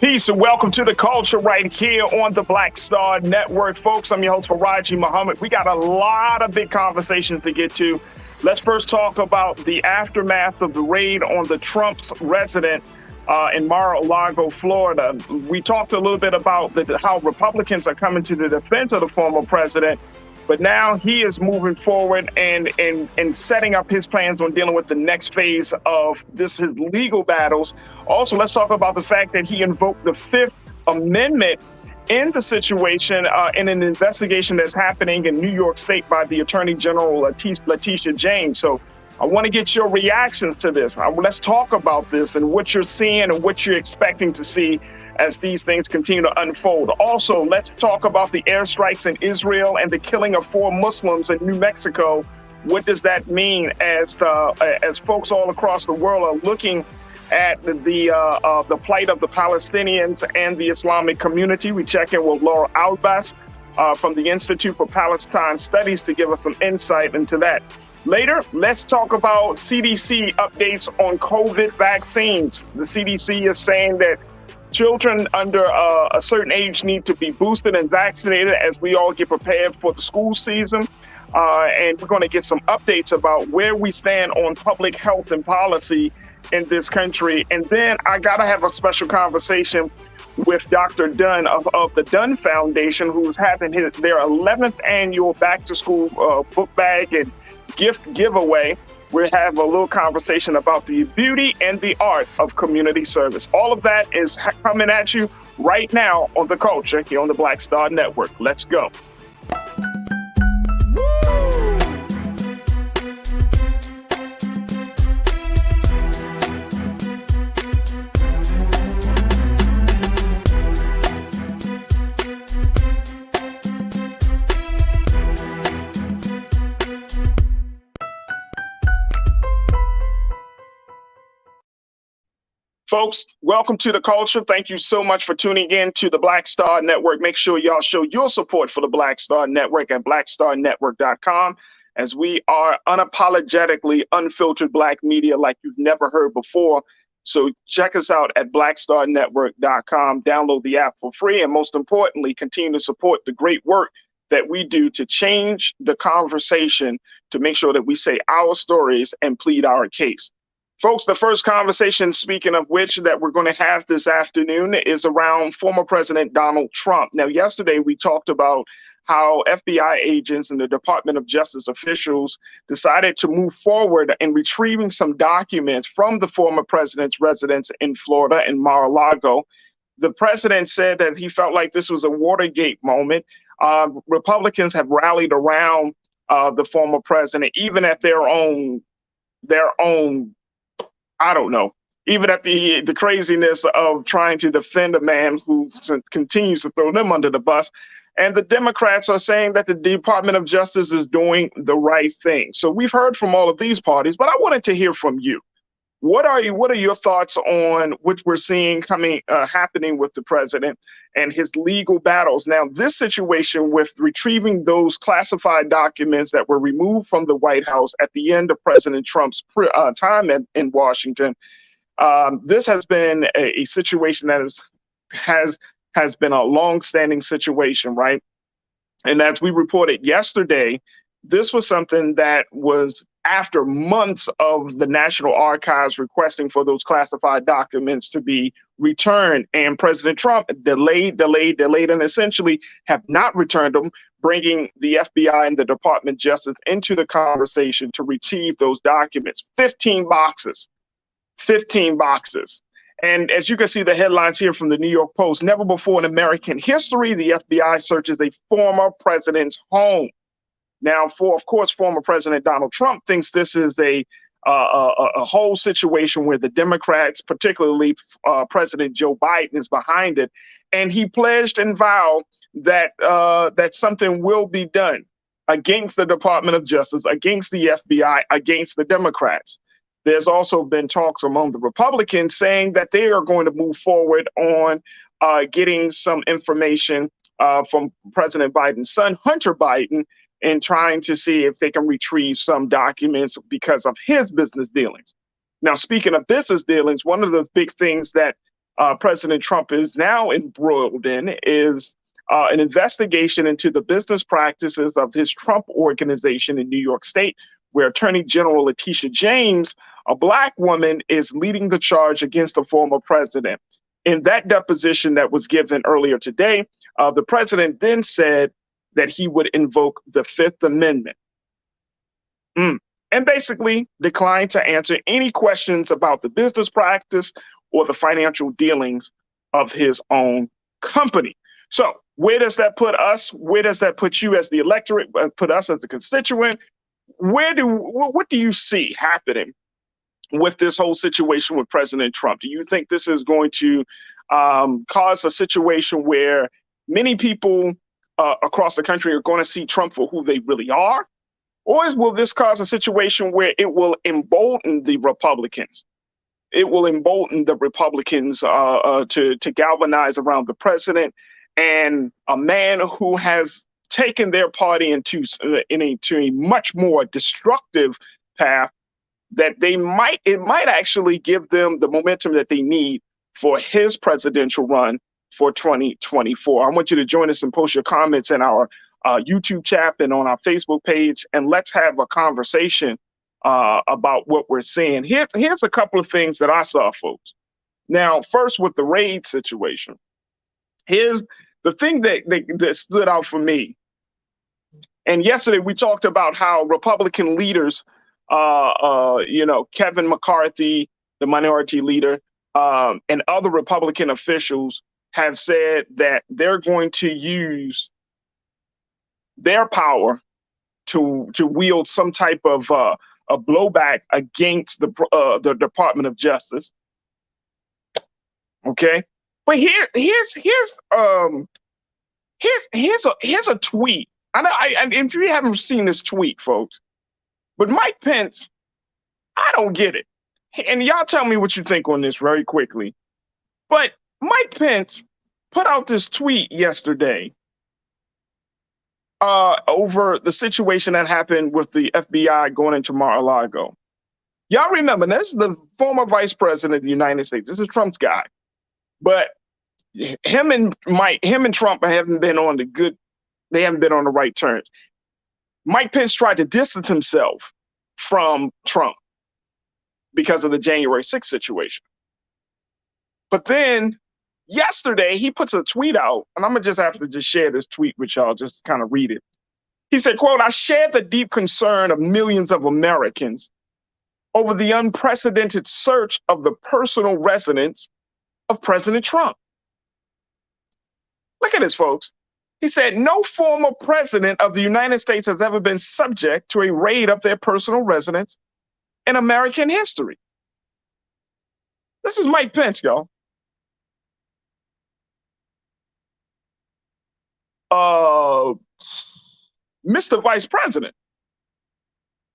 Peace and welcome to the culture right here on the Black Star Network. Folks, I'm your host, Farajii Muhammad. We got a lot of big conversations to get to. Let's first talk about the aftermath of the raid on the Trump's residence in Mar-a-Lago, Florida. We talked a little bit about how Republicans are coming to the defense of the former president, but now he is moving forward and setting up his plans on dealing with the next phase of his legal battles. Also, let's talk about the fact that he invoked the Fifth Amendment in the situation in an investigation that's happening in New York State by the Attorney General Letitia James. So I want to get your reactions to this. Let's talk about this and what you're seeing and what you're expecting to see as these things continue to unfold. Also, let's talk about the airstrikes in Israel and the killing of 4 Muslims in New Mexico. What does that mean as folks all across the world are looking at the plight of the Palestinians and the Islamic community? We check in with Laura Albas from the Institute for Palestine Studies to give us some insight into that. Later, let's talk about CDC updates on COVID vaccines. The CDC is saying that children under a certain age need to be boosted and vaccinated as we all get prepared for the school season. And we're going to get some updates about where we stand on public health and policy in this country. And then I got to have a special conversation with Dr. Dunn of the Dunn Foundation, who's having their 11th annual back to school book bag and gift giveaway. We'll have a little conversation about the beauty and the art of community service. All of that is coming at you right now on The Culture here on the Black Star Network. Let's go. Folks, welcome to The Culture. Thank you so much for tuning in to the Black Star Network. Make sure y'all show your support for the Black Star Network at blackstarnetwork.com, as we are unapologetically unfiltered Black media like you've never heard before. So check us out at blackstarnetwork.com. Download the app for free, and most importantly, continue to support the great work that we do to change the conversation, to make sure that we say our stories and plead our case. Folks, the first conversation, speaking of which, that we're going to have this afternoon is around former President Donald Trump. Now, yesterday we talked about how FBI agents and the Department of Justice officials decided to move forward in retrieving some documents from the former president's residence in Florida in Mar-a-Lago. The president said that he felt like this was a Watergate moment. Republicans have rallied around the former president, even at their own I don't know, even at the craziness of trying to defend a man who continues to throw them under the bus. And the Democrats are saying that the Department of Justice is doing the right thing. So we've heard from all of these parties, but I wanted to hear from you. What are your thoughts on what we're seeing happening with the president and his legal battles? Now, this situation with retrieving those classified documents that were removed from the White House at the end of President Trump's time in Washington, this has been a situation that has been a long-standing situation, right? And as we reported yesterday, this was something that was after months of the National Archives requesting for those classified documents to be returned, and President Trump delayed, and essentially have not returned them, bringing the FBI and the Department of Justice into the conversation to retrieve those documents. 15 boxes. And as you can see the headlines here from the New York Post, never before in American history, the FBI searches a former president's home. Now, of course, former President Donald Trump thinks this is a whole situation where the Democrats, particularly President Joe Biden, is behind it. And he pledged and vowed that something will be done against the Department of Justice, against the FBI, against the Democrats. There's also been talks among the Republicans saying that they are going to move forward on getting some information from President Biden's son, Hunter Biden, and trying to see if they can retrieve some documents because of his business dealings. Now, speaking of business dealings, one of the big things that President Trump is now embroiled in is an investigation into the business practices of his Trump organization in New York State, where Attorney General Letitia James, a Black woman, is leading the charge against the former president. In that deposition that was given earlier today, the president then said that he would invoke the Fifth Amendment. And basically declined to answer any questions about the business practice or the financial dealings of his own company. So where does that put us? Where does that put you as the electorate, put us as the constituent? What do you see happening with this whole situation with President Trump? Do you think this is going to cause a situation where many people across the country are going to see Trump for who they really are? Or will this cause a situation where it will embolden the Republicans? It will embolden the Republicans to galvanize around the president and a man who has taken their party into a much more destructive path that it might actually give them the momentum that they need for his presidential run for 2024. I want you to join us and post your comments in our YouTube chat and on our Facebook page, and let's have a conversation about what we're seeing. Here's a couple of things that I saw, folks. Now, first with the raid situation, here's the thing that stood out for me. And yesterday we talked about how Republican leaders, Kevin McCarthy, the minority leader, and other Republican officials have said that they're going to use their power to wield some type of a blowback against the Department of Justice. Okay, but here's a tweet. And if you haven't seen this tweet, folks, but Mike Pence, I don't get it. And y'all tell me what you think on this very quickly. But Mike Pence put out this tweet yesterday over the situation that happened with the FBI going into Mar-a-Lago. Y'all remember, this is the former vice president of the United States. This is Trump's guy. But him and Trump haven't been on the right terms. Mike Pence tried to distance himself from Trump because of the January 6th situation. But then yesterday he puts a tweet out, and I'm gonna just have to share this tweet with y'all, just kind of read it. He said, quote, "I share the deep concern of millions of Americans over the unprecedented search of the personal residence of President Trump." Look at this, folks. He said, "No former president of the United States has ever been subject to a raid of their personal residence in American history." This is Mike Pence, y'all. Mr. Vice President.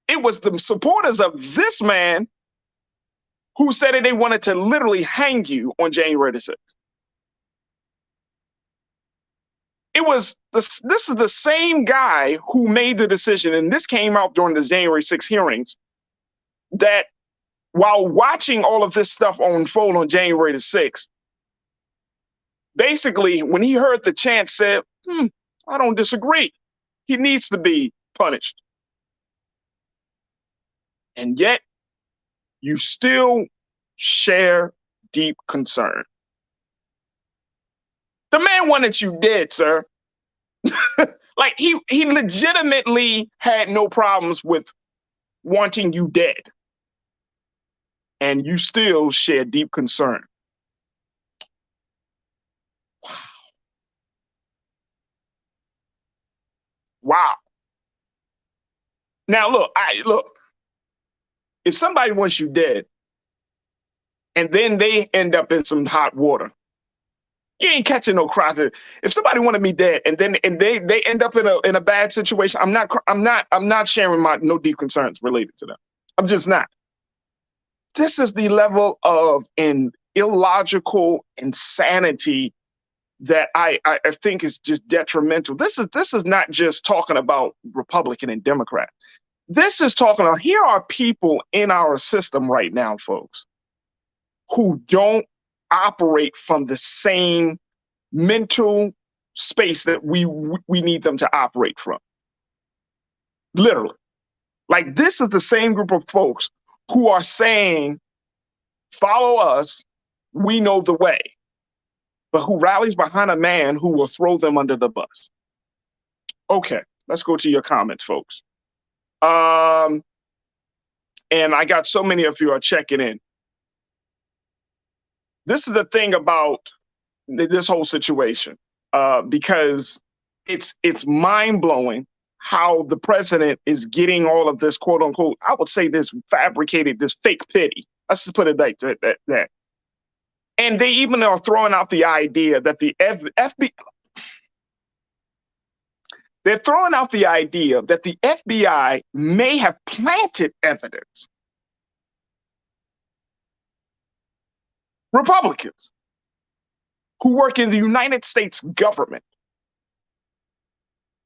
It was the supporters of this man who said that they wanted to literally hang you on January the 6th. This is the same guy who made the decision, and this came out during the January 6th hearings, that while watching all of this stuff unfold on January the 6th, basically, when he heard the chant, said, I don't disagree. He needs to be punished. And yet, you still share deep concern. The man wanted you dead, sir. Like he legitimately had no problems with wanting you dead. And you still share deep concern. Wow. Now look, if somebody wants you dead and then they end up in some hot water, you ain't catching no crowd. If somebody wanted me dead and they end up in a bad situation, I'm not sharing my no deep concerns related to them. I'm just not. This is the level of illogical insanity that I think is just detrimental. This is not just talking about Republican and Democrat. This is talking about, here are people in our system right now, folks, who don't operate from the same mental space that we need them to operate from. Literally. Like, this is the same group of folks who are saying, follow us, we know the way, but who rallies behind a man who will throw them under the bus. Okay, let's go to your comments, folks. And I got so many of you are checking in. This is the thing about this whole situation, because it's mind-blowing how the president is getting all of this, quote unquote, I would say this fabricated, this fake pity. Let's just put it like that. And they even are throwing out the idea that the FBI, they're throwing out the idea that the FBI may have planted evidence. Republicans who work in the United States government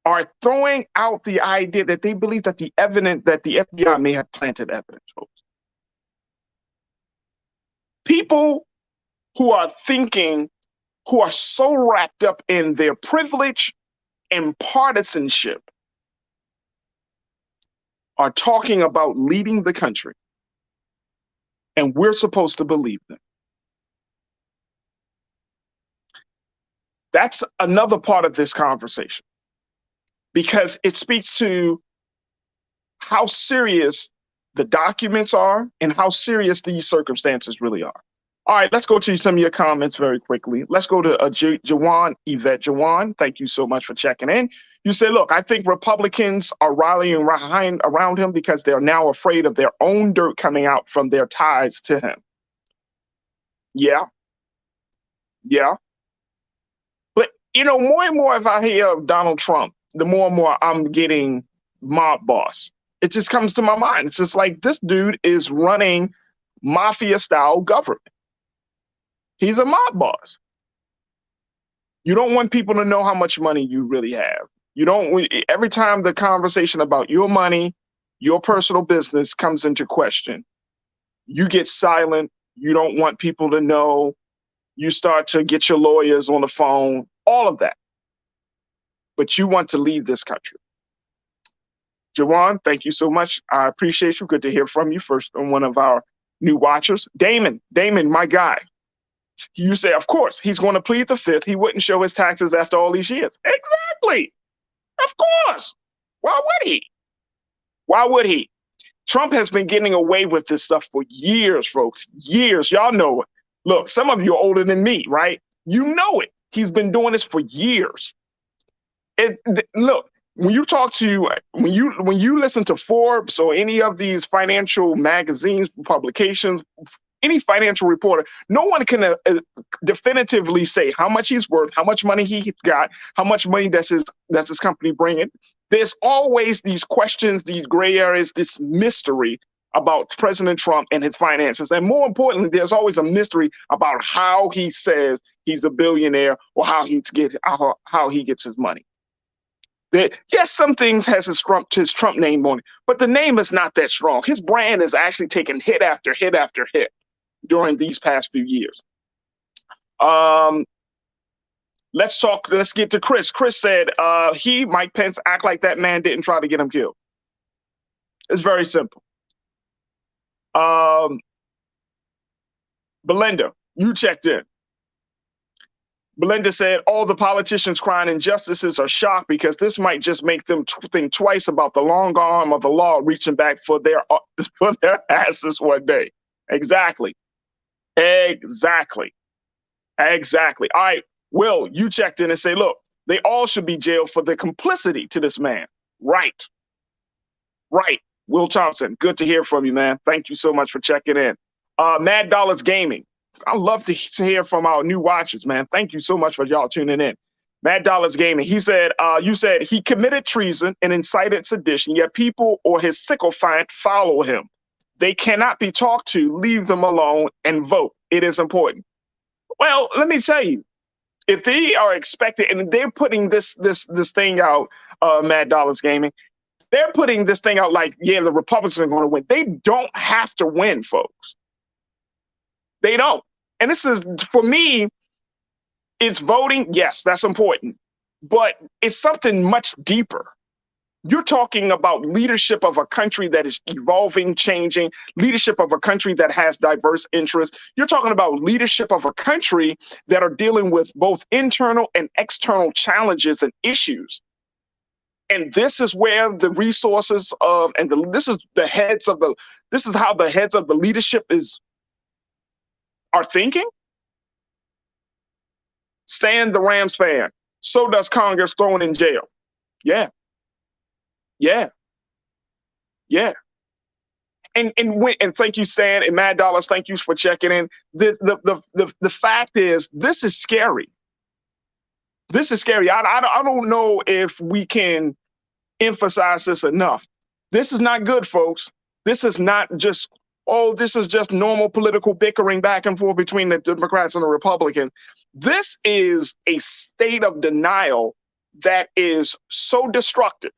are throwing out the idea that they believe that the FBI may have planted evidence, folks. People who are thinking, who are so wrapped up in their privilege and partisanship, are talking about leading the country, and we're supposed to believe them. That's another part of this conversation, because it speaks to how serious the documents are and how serious these circumstances really are. All right, let's go to some of your comments very quickly. Let's go to Jawan Yvette. Jawan, thank you so much for checking in. You say, look, I think Republicans are rallying around him because they're now afraid of their own dirt coming out from their ties to him. Yeah. But, more and more if I hear of Donald Trump, the more and more I'm getting mob boss. It just comes to my mind. It's just like, this dude is running mafia-style government. He's a mob boss. You don't want people to know how much money you really have. You don't. Every time the conversation about your money, your personal business comes into question, you get silent. You don't want people to know. You start to get your lawyers on the phone, all of that. But you want to leave this country. Jawan, thank you so much. I appreciate you. Good to hear from you. First on one of our new watchers. Damon, my guy. You say, of course, he's going to plead the fifth. He wouldn't show his taxes after all these years. Exactly. Of course. Why would he? Trump has been getting away with this stuff for years, folks. Years. Y'all know it. Look, some of you are older than me, right? You know it. He's been doing this for years. Look, when you listen to Forbes or any of these financial magazines, publications, any financial reporter, no one can definitively say how much he's worth, how much money he got, how much money does his company bringing. There's always these questions, these gray areas, this mystery about President Trump and his finances. And more importantly, there's always a mystery about how he says he's a billionaire or how he gets his money. Yes, some things has his Trump name on it, but the name is not that strong. His brand is actually taking hit after hit after hit during these past few years. Let's get to Chris. Chris said, Mike Pence, act like that man didn't try to get him killed. It's very simple. Belinda, you checked in. Belinda said, all the politicians crying injustices are shocked because this might just make them think twice about the long arm of the law reaching back for their asses one day. Exactly. All right, Will, you checked in and say, look, they all should be jailed for their complicity to this man. Right. Will Thompson, good to hear from you, man. Thank you so much for checking in. Mad Dollars Gaming. I love to hear from our new watchers, man. Thank you so much for y'all tuning in. Mad Dollars Gaming. He said, you said he committed treason and incited sedition, yet people or his sycophant follow him. They cannot be talked to. Leave them alone and vote. It is important. Well, let me tell you, if they are expected, and they're putting this thing out, Mad Dollars Gaming, they're putting this thing out like, yeah, the Republicans are going to win. They don't have to win, folks. They don't. And this is, for me, it's voting. Yes, that's important, but it's something much deeper. You're talking about leadership of a country that is evolving, changing, leadership of a country that has diverse interests. You're talking about leadership of a country that are dealing with both internal and external challenges and issues. And this is where the resources of, and this is how the heads of the leadership are thinking. Stan the Rams fan. So does Congress thrown in jail. Yeah. Yeah. Yeah. And thank you, Stan, and Mad Dollars, thank you for checking in. The fact is, this is scary. This is scary. I don't know if we can emphasize this enough. This is not good, folks. This is not just, this is just normal political bickering back and forth between the Democrats and the Republicans. This is a state of denial that is so destructive.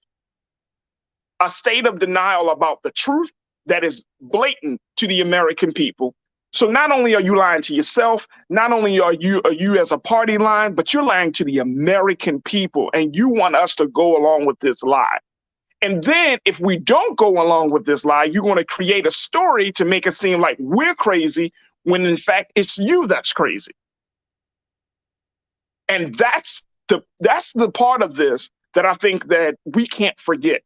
A state of denial about the truth that is blatant to the American people. So not only are you lying to yourself, not only are you as a party lying, but you're lying to the American people, and you want us to go along with this lie. And then if we don't go along with this lie, you're going to create a story to make it seem like we're crazy, when in fact it's you that's crazy. And that's the part of this that I think that we can't forget.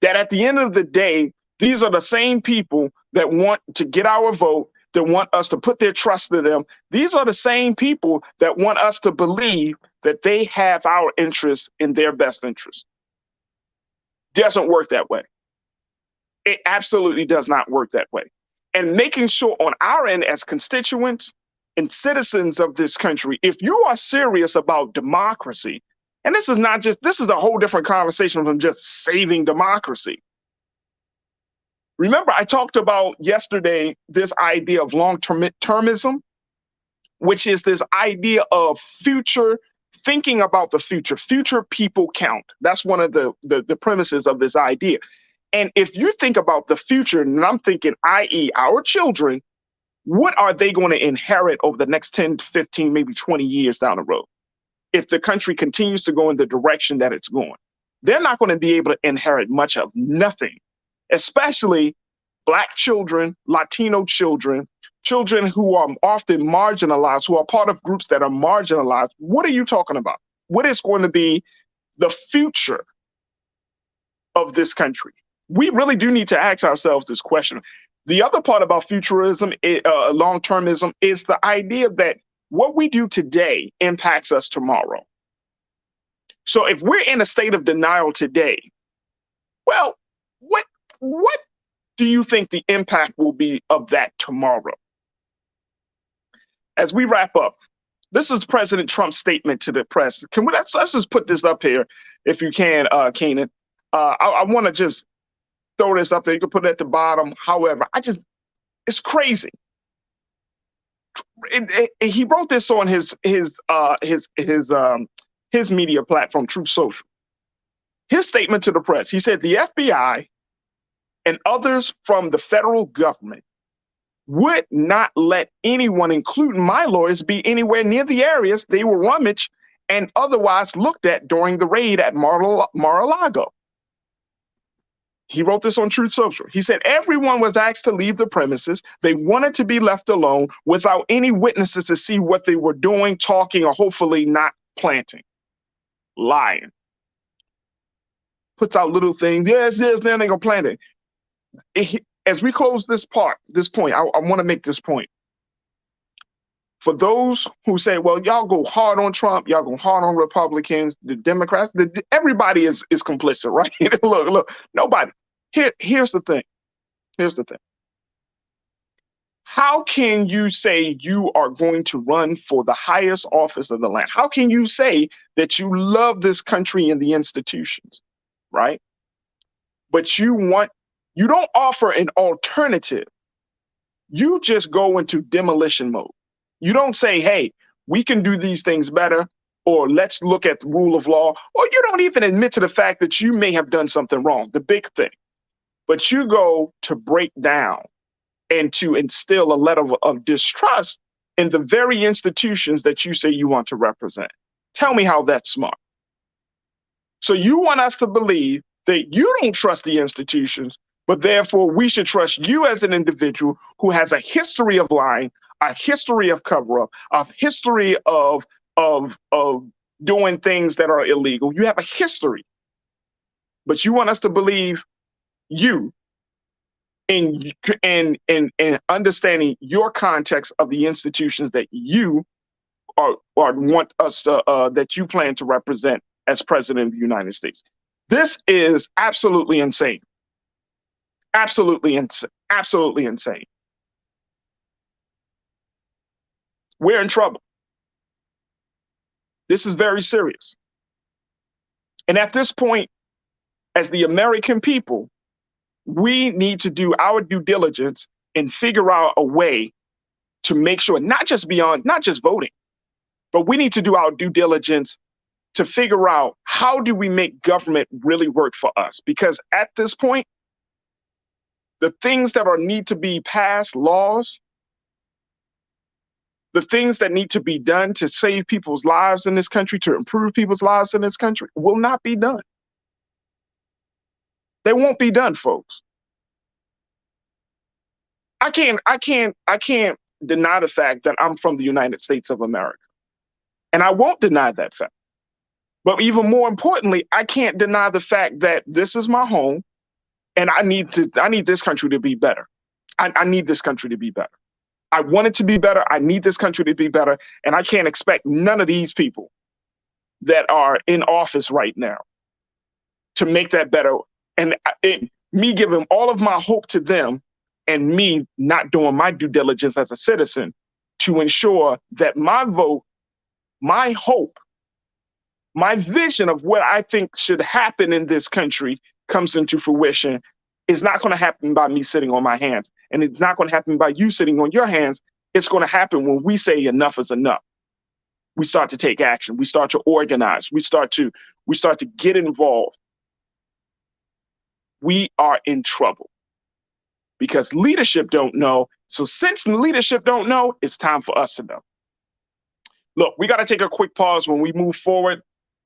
That at the end of the day, these are the same people that want to get our vote, that want us to put their trust in them. These are the same people that want us to believe that they have our interests in their best interest. Doesn't work that way. It absolutely does not work that way. And making sure on our end as constituents and citizens of this country, if you are serious about democracy, and this is a whole different conversation from just saving democracy. Remember, I talked about yesterday this idea of long-termism, which is this idea of thinking about the future people count. That's one of the premises of this idea. And if you think about the future, and I'm thinking, i.e. our children, what are they going to inherit over the next 10 to 15, maybe 20 years down the road? If the country continues to go in the direction that it's going, they're not going to be able to inherit much of nothing, especially Black children, Latino children, children who are often marginalized, who are part of groups that are marginalized. What are you talking about? What is going to be the future of this country? We really do need to ask ourselves this question. The other part about futurism, long-termism, is the idea that what we do today impacts us tomorrow. So if we're in a state of denial today, well, what do you think the impact will be of that tomorrow? As we wrap up, this is President Trump's statement to the press. Let's just put this up here, if you can, Keenan. I want to just throw this up there. You can put it at the bottom. However, it's crazy. He wrote this on his media platform, Truth Social. His statement to the press. He said the FBI and others from the federal government would not let anyone, including my lawyers, be anywhere near the areas they were rummaged and otherwise looked at during the raid at Mar-a-Lago. He wrote this on Truth Social. He said everyone was asked to leave the premises. They wanted to be left alone without any witnesses to see what they were doing, talking, or hopefully not planting. Lying. Puts out little things. Yes, then they're going to plant it. As we close this point, I want to make this point. For those who say, well, y'all go hard on Trump, y'all go hard on Republicans, the Democrats, everybody is complicit, right? Look, nobody. Here's the thing. How can you say you are going to run for the highest office of the land? How can you say that you love this country and the institutions, right? But you don't offer an alternative. You just go into demolition mode. You don't say, hey, we can do these things better, or let's look at the rule of law, or you don't even admit to the fact that you may have done something wrong, the big thing. But you go to break down and to instill a level of distrust in the very institutions that you say you want to represent. Tell me how that's smart. So you want us to believe that you don't trust the institutions, but therefore we should trust you as an individual who has a history of lying, a history of cover-up, a history of doing things that are illegal. You have a history, but you want us to believe you in understanding your context of the institutions that you want us to that you plan to represent as president of the United States. This is absolutely insane. Absolutely insane. Absolutely insane. We're in trouble. This is very serious. And at this point, as the American people, we need to do our due diligence and figure out a way to make sure, not just voting, but we need to do our due diligence to figure out how do we make government really work for us? Because at this point, the things that need to be passed, laws, the things that need to be done to save people's lives in this country, to improve people's lives in this country, will not be done. They won't be done, folks. I can't deny the fact that I'm from the United States of America. And I won't deny that fact. But even more importantly, I can't deny the fact that this is my home and I need this country to be better. I need this country to be better. I want it to be better. I need this country to be better. And I can't expect none of these people that are in office right now to make that better. And me giving all of my hope to them and me not doing my due diligence as a citizen to ensure that my vote, my hope, my vision of what I think should happen in this country comes into fruition is not going to happen by me sitting on my hands. And it's not going to happen by you sitting on your hands. It's going to happen when we say enough is enough. We start to take action. We start to organize. We start to get involved. We are in trouble because leadership don't know. So since leadership don't know, it's time for us to know. Look, we got to take a quick pause when we move forward.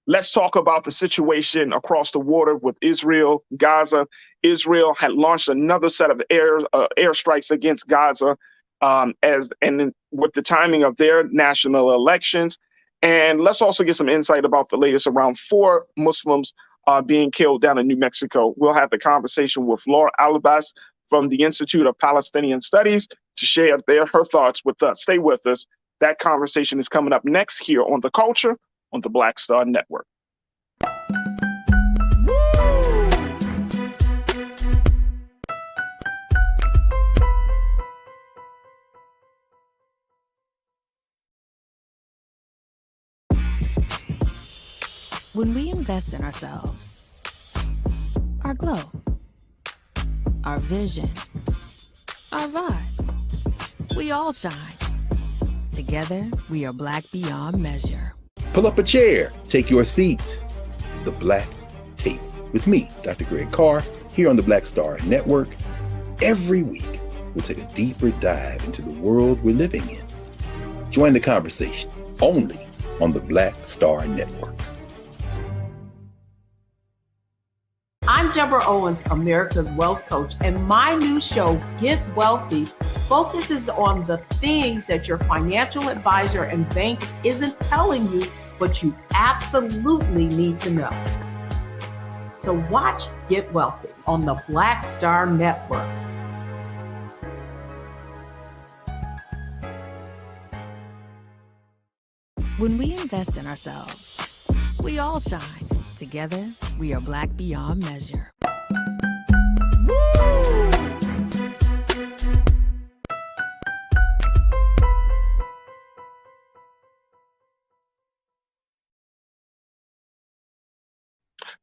Let's talk about the situation across the water with Israel, Gaza. Israel had launched another set of airstrikes against Gaza with the timing of their national elections. And let's also get some insight about the latest around 4 Muslims being killed down in New Mexico. We'll have the conversation with Laura Alabas from the Institute of Palestinian Studies to share her thoughts with us. Stay with us. That conversation is coming up next here on The Culture on the Black Star Network. When we invest in ourselves, our glow, our vision, our vibe, we all shine. Together, we are black beyond measure. Pull up a chair, take your seat. The Black Tape with me, Dr. Greg Carr, here on the Black Star Network. Every week, we'll take a deeper dive into the world we're living in. Join the conversation only on the Black Star Network. I'm Deborah Owens, America's Wealth Coach, and my new show, Get Wealthy, focuses on the things that your financial advisor and bank isn't telling you, but you absolutely need to know. So watch Get Wealthy on the Black Star Network. When we invest in ourselves, we all shine. Together, we are black beyond measure.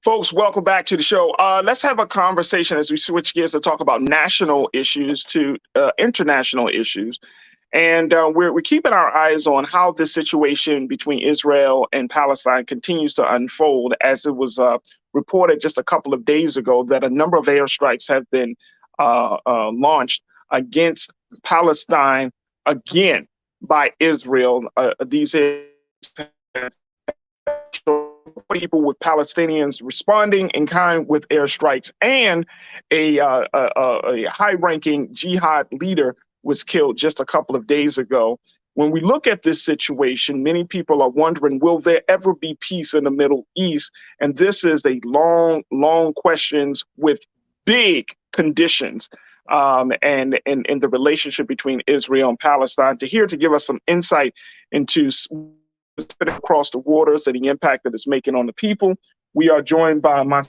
Folks, welcome back to the show. Let's have a conversation as we switch gears to talk about national issues to international issues. And we're keeping our eyes on how this situation between Israel and Palestine continues to unfold, as it was reported just a couple of days ago that a number of airstrikes have been launched against Palestine again. by Israel. These people with Palestinians responding in kind with airstrikes, and a high-ranking jihad leader was killed just a couple of days ago. When we look at this situation, many people are wondering, will there ever be peace in the Middle East? And this is a long, long questions with big conditions, and the relationship between Israel and Palestine. To give us some insight into across the waters and the impact that it's making on the people, we are joined by my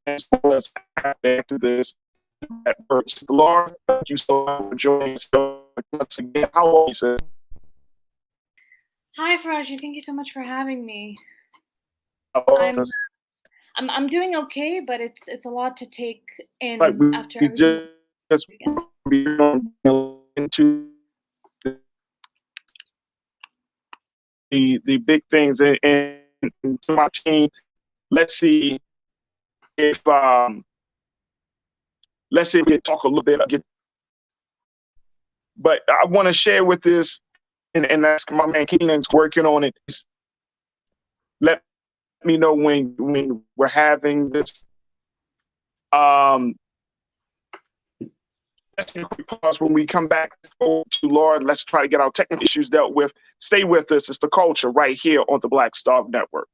as well as after this. Laura, thank you so much for joining us once again. How are you, sir? Hi, Farajii. Thank you so much for having me. I'm I'm doing okay, but it's a lot to take in right, after everything. Just into the big things, and to my team, let's see if we can talk a little bit. But I want to share with this, and that's my man Keenan's working on it. Let me know when we're having this. Let's take a quick pause. When we come back to Laura, let's try to get our technical issues dealt with. Stay with us. It's The Culture right here on the Black Star Network.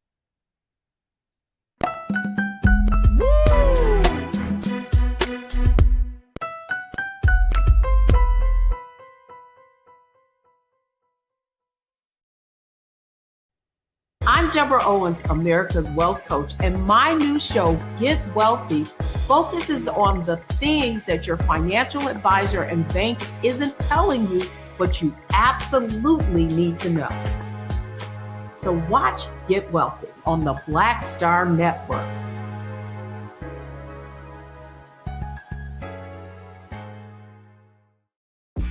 I'm Deborah Owens, America's Wealth Coach, and my new show, Get Wealthy, focuses on the things that your financial advisor and bank isn't telling you, but you absolutely need to know. So watch Get Wealthy on the Black Star Network.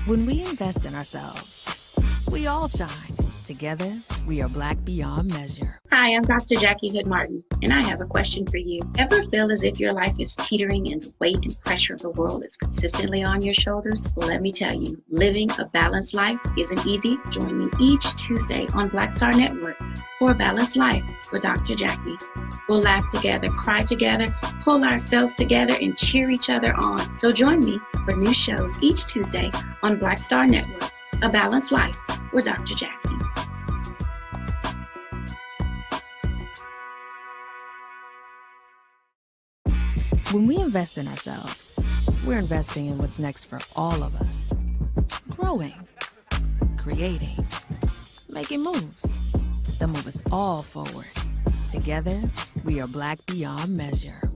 When we invest in ourselves, we all shine. Together, we are Black beyond measure. Hi, I'm Dr. Jackie Hood Martin, and I have a question for you. Ever feel as if your life is teetering and the weight and pressure of the world is consistently on your shoulders? Well, let me tell you, living a balanced life isn't easy. Join me each Tuesday on Black Star Network for A Balanced Life with Dr. Jackie. We'll laugh together, cry together, pull ourselves together, and cheer each other on. So join me for new shows each Tuesday on Black Star Network, A Balanced Life with Dr. Jackie. When we invest in ourselves, we're investing in what's next for all of us. Growing, creating, making moves that move us all forward. Together, we are Black beyond measure.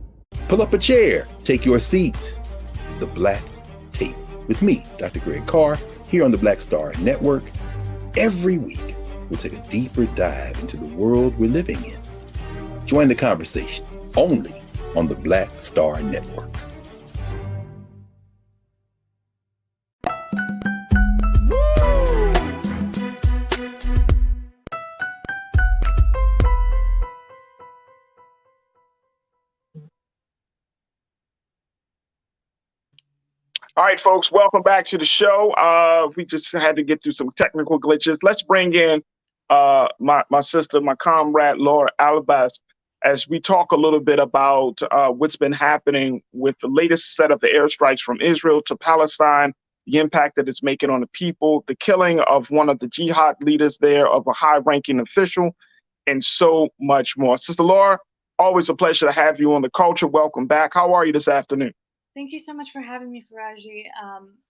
Pull up a chair, take your seat. The Black Tape with me, Dr. Greg Carr, here on the Black Star Network. Every week, we'll take a deeper dive into the world we're living in. Join the conversation only on the Black Star Network. All right, folks, welcome back to the show. We just had to get through some technical glitches. Let's bring in my sister, my comrade, Laura Alabas, as we talk a little bit about what's been happening with the latest set of the airstrikes from Israel to Palestine, the impact that it's making on the people, the killing of one of the jihad leaders there, of a high-ranking official, and so much more. Sister Laura, always a pleasure to have you on The Culture. Welcome back. How are you this afternoon? Thank you so much for having me, Farajii.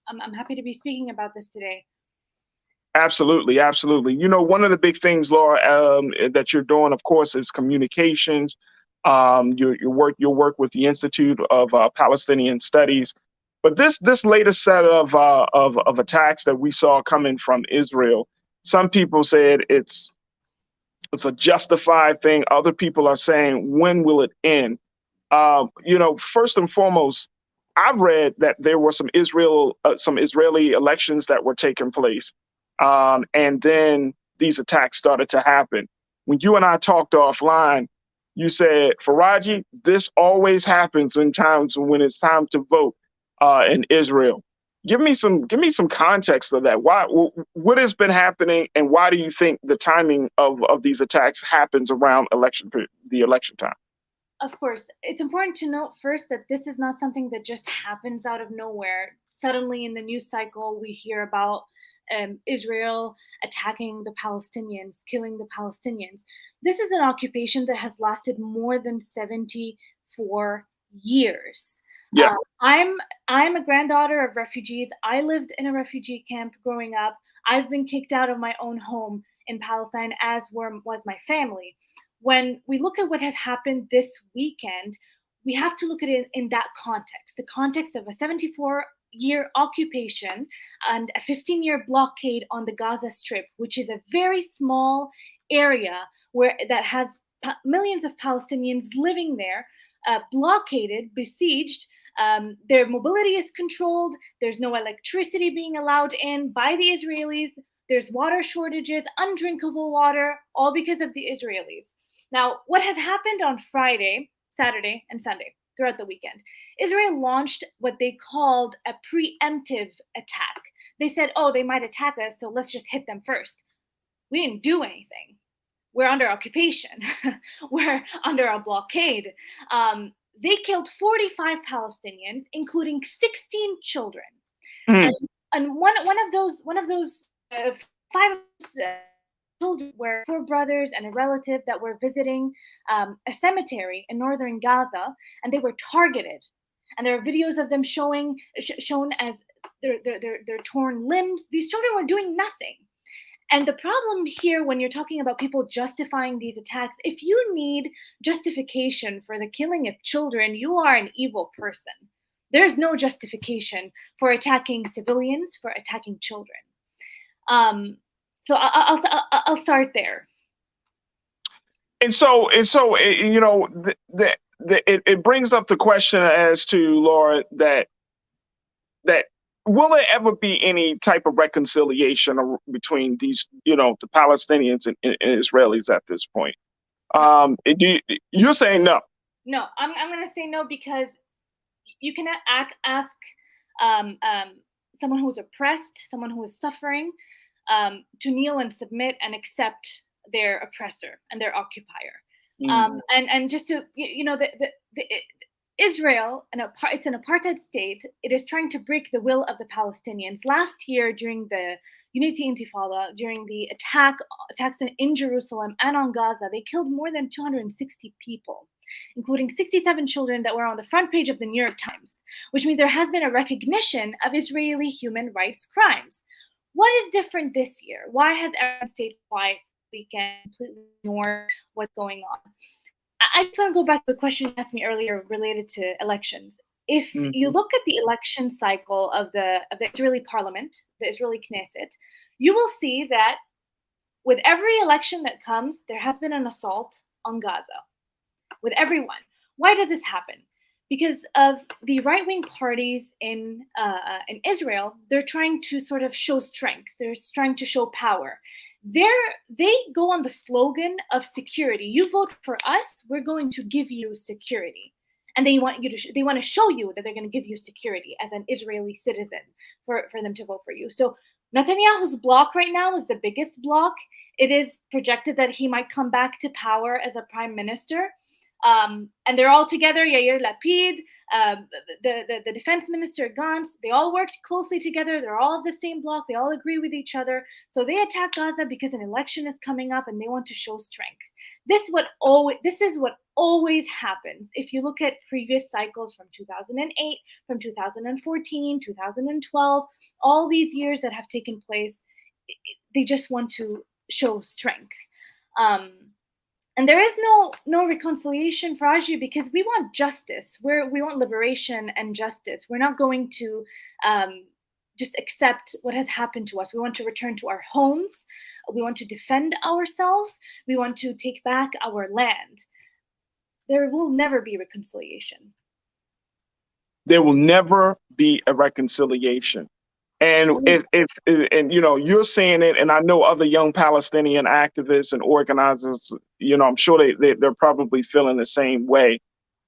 I'm happy to be speaking about this today. Absolutely, absolutely. You know, one of the big things, Laura, that you're doing, of course, is communications. Your work with the Institute of Palestinian Studies. But this latest set of attacks that we saw coming from Israel, some people said it's a justified thing. Other people are saying, when will it end? First and foremost, I've read that there were some Israeli elections that were taking place, and then these attacks started to happen. when you and I talked offline, you said, Farajii, this always happens in times when it's time to vote in Israel. Give me some context of that. What has been happening, and why do you think the timing of these attacks happens around the election time? Of course, it's important to note first that this is not something that just happens out of nowhere. Suddenly in the news cycle, we hear about Israel attacking the Palestinians, killing the Palestinians. This is an occupation that has lasted more than 74 years. Yeah. I'm a granddaughter of refugees. I lived in a refugee camp growing up. I've been kicked out of my own home in Palestine, as was my family. When we look at what has happened this weekend, we have to look at it in that context, the context of a 74-year occupation and a 15-year blockade on the Gaza Strip, which is a very small area that has millions of Palestinians living there, blockaded, besieged. Their mobility is controlled. There's no electricity being allowed in by the Israelis. There's water shortages, undrinkable water, all because of the Israelis. Now, what has happened on Friday, Saturday, and Sunday throughout the weekend? Israel launched what they called a preemptive attack. They said, oh, they might attack us, so let's just hit them first. We didn't do anything. We're under occupation. We're under a blockade. They killed 45 Palestinians, including 16 children. And one of those 5 children were 4 brothers and a relative that were visiting a cemetery in northern Gaza, and they were targeted. And there are videos of them shown as their torn limbs. These children were doing nothing. And the problem here, when you're talking about people justifying these attacks, if you need justification for the killing of children, you are an evil person. There's no justification for attacking civilians, for attacking children. So I'll start there. And so you know, it brings up the question as to, Laura, that will there ever be any type of reconciliation between these, you know, the Palestinians and Israelis at this point? You're saying no. No, I'm going to say no, because you cannot ask someone who is oppressed, someone who is suffering, to kneel and submit and accept their oppressor and their occupier. And just to, you know, Israel, it's an apartheid state. It is trying to break the will of the Palestinians. Last year, during the Unity Intifada, during the attacks in Jerusalem and on Gaza, they killed more than 260 people, including 67 children that were on the front page of the New York Times, which means there has been a recognition of Israeli human rights crimes. What is different this year? Why has everyone stayed quiet this weekend, completely ignored what's going on? I just want to go back to the question you asked me earlier related to elections. If you look at the election cycle of the Israeli parliament, the Israeli Knesset, you will see that with every election that comes, there has been an assault on Gaza. With everyone. Why does this happen? Because of the right-wing parties in Israel. They're trying to sort of show strength. They're trying to show power. They go on the slogan of security. You vote for us, we're going to give you security. And they want to show you that they're going to give you security as an Israeli citizen for them to vote for you. So Netanyahu's bloc right now is the biggest bloc. It is projected that he might come back to power as a prime minister. And they're all together, Yair Lapid, the defense minister Gantz, they all worked closely together. They're all of the same bloc. They all agree with each other. So they attack Gaza because an election is coming up and they want to show strength. This is what always happens. If you look at previous cycles from 2008, from 2014, 2012, all these years that have taken place, they just want to show strength. And there is no reconciliation, Farajii, because we want justice. We want liberation and justice. We're not going to just accept what has happened to us. We want to return to our homes. We want to defend ourselves. We want to take back our land. There will never be reconciliation. There will never be a reconciliation. And and you're seeing it, and I know other young Palestinian activists and organizers, I'm sure they're probably feeling the same way.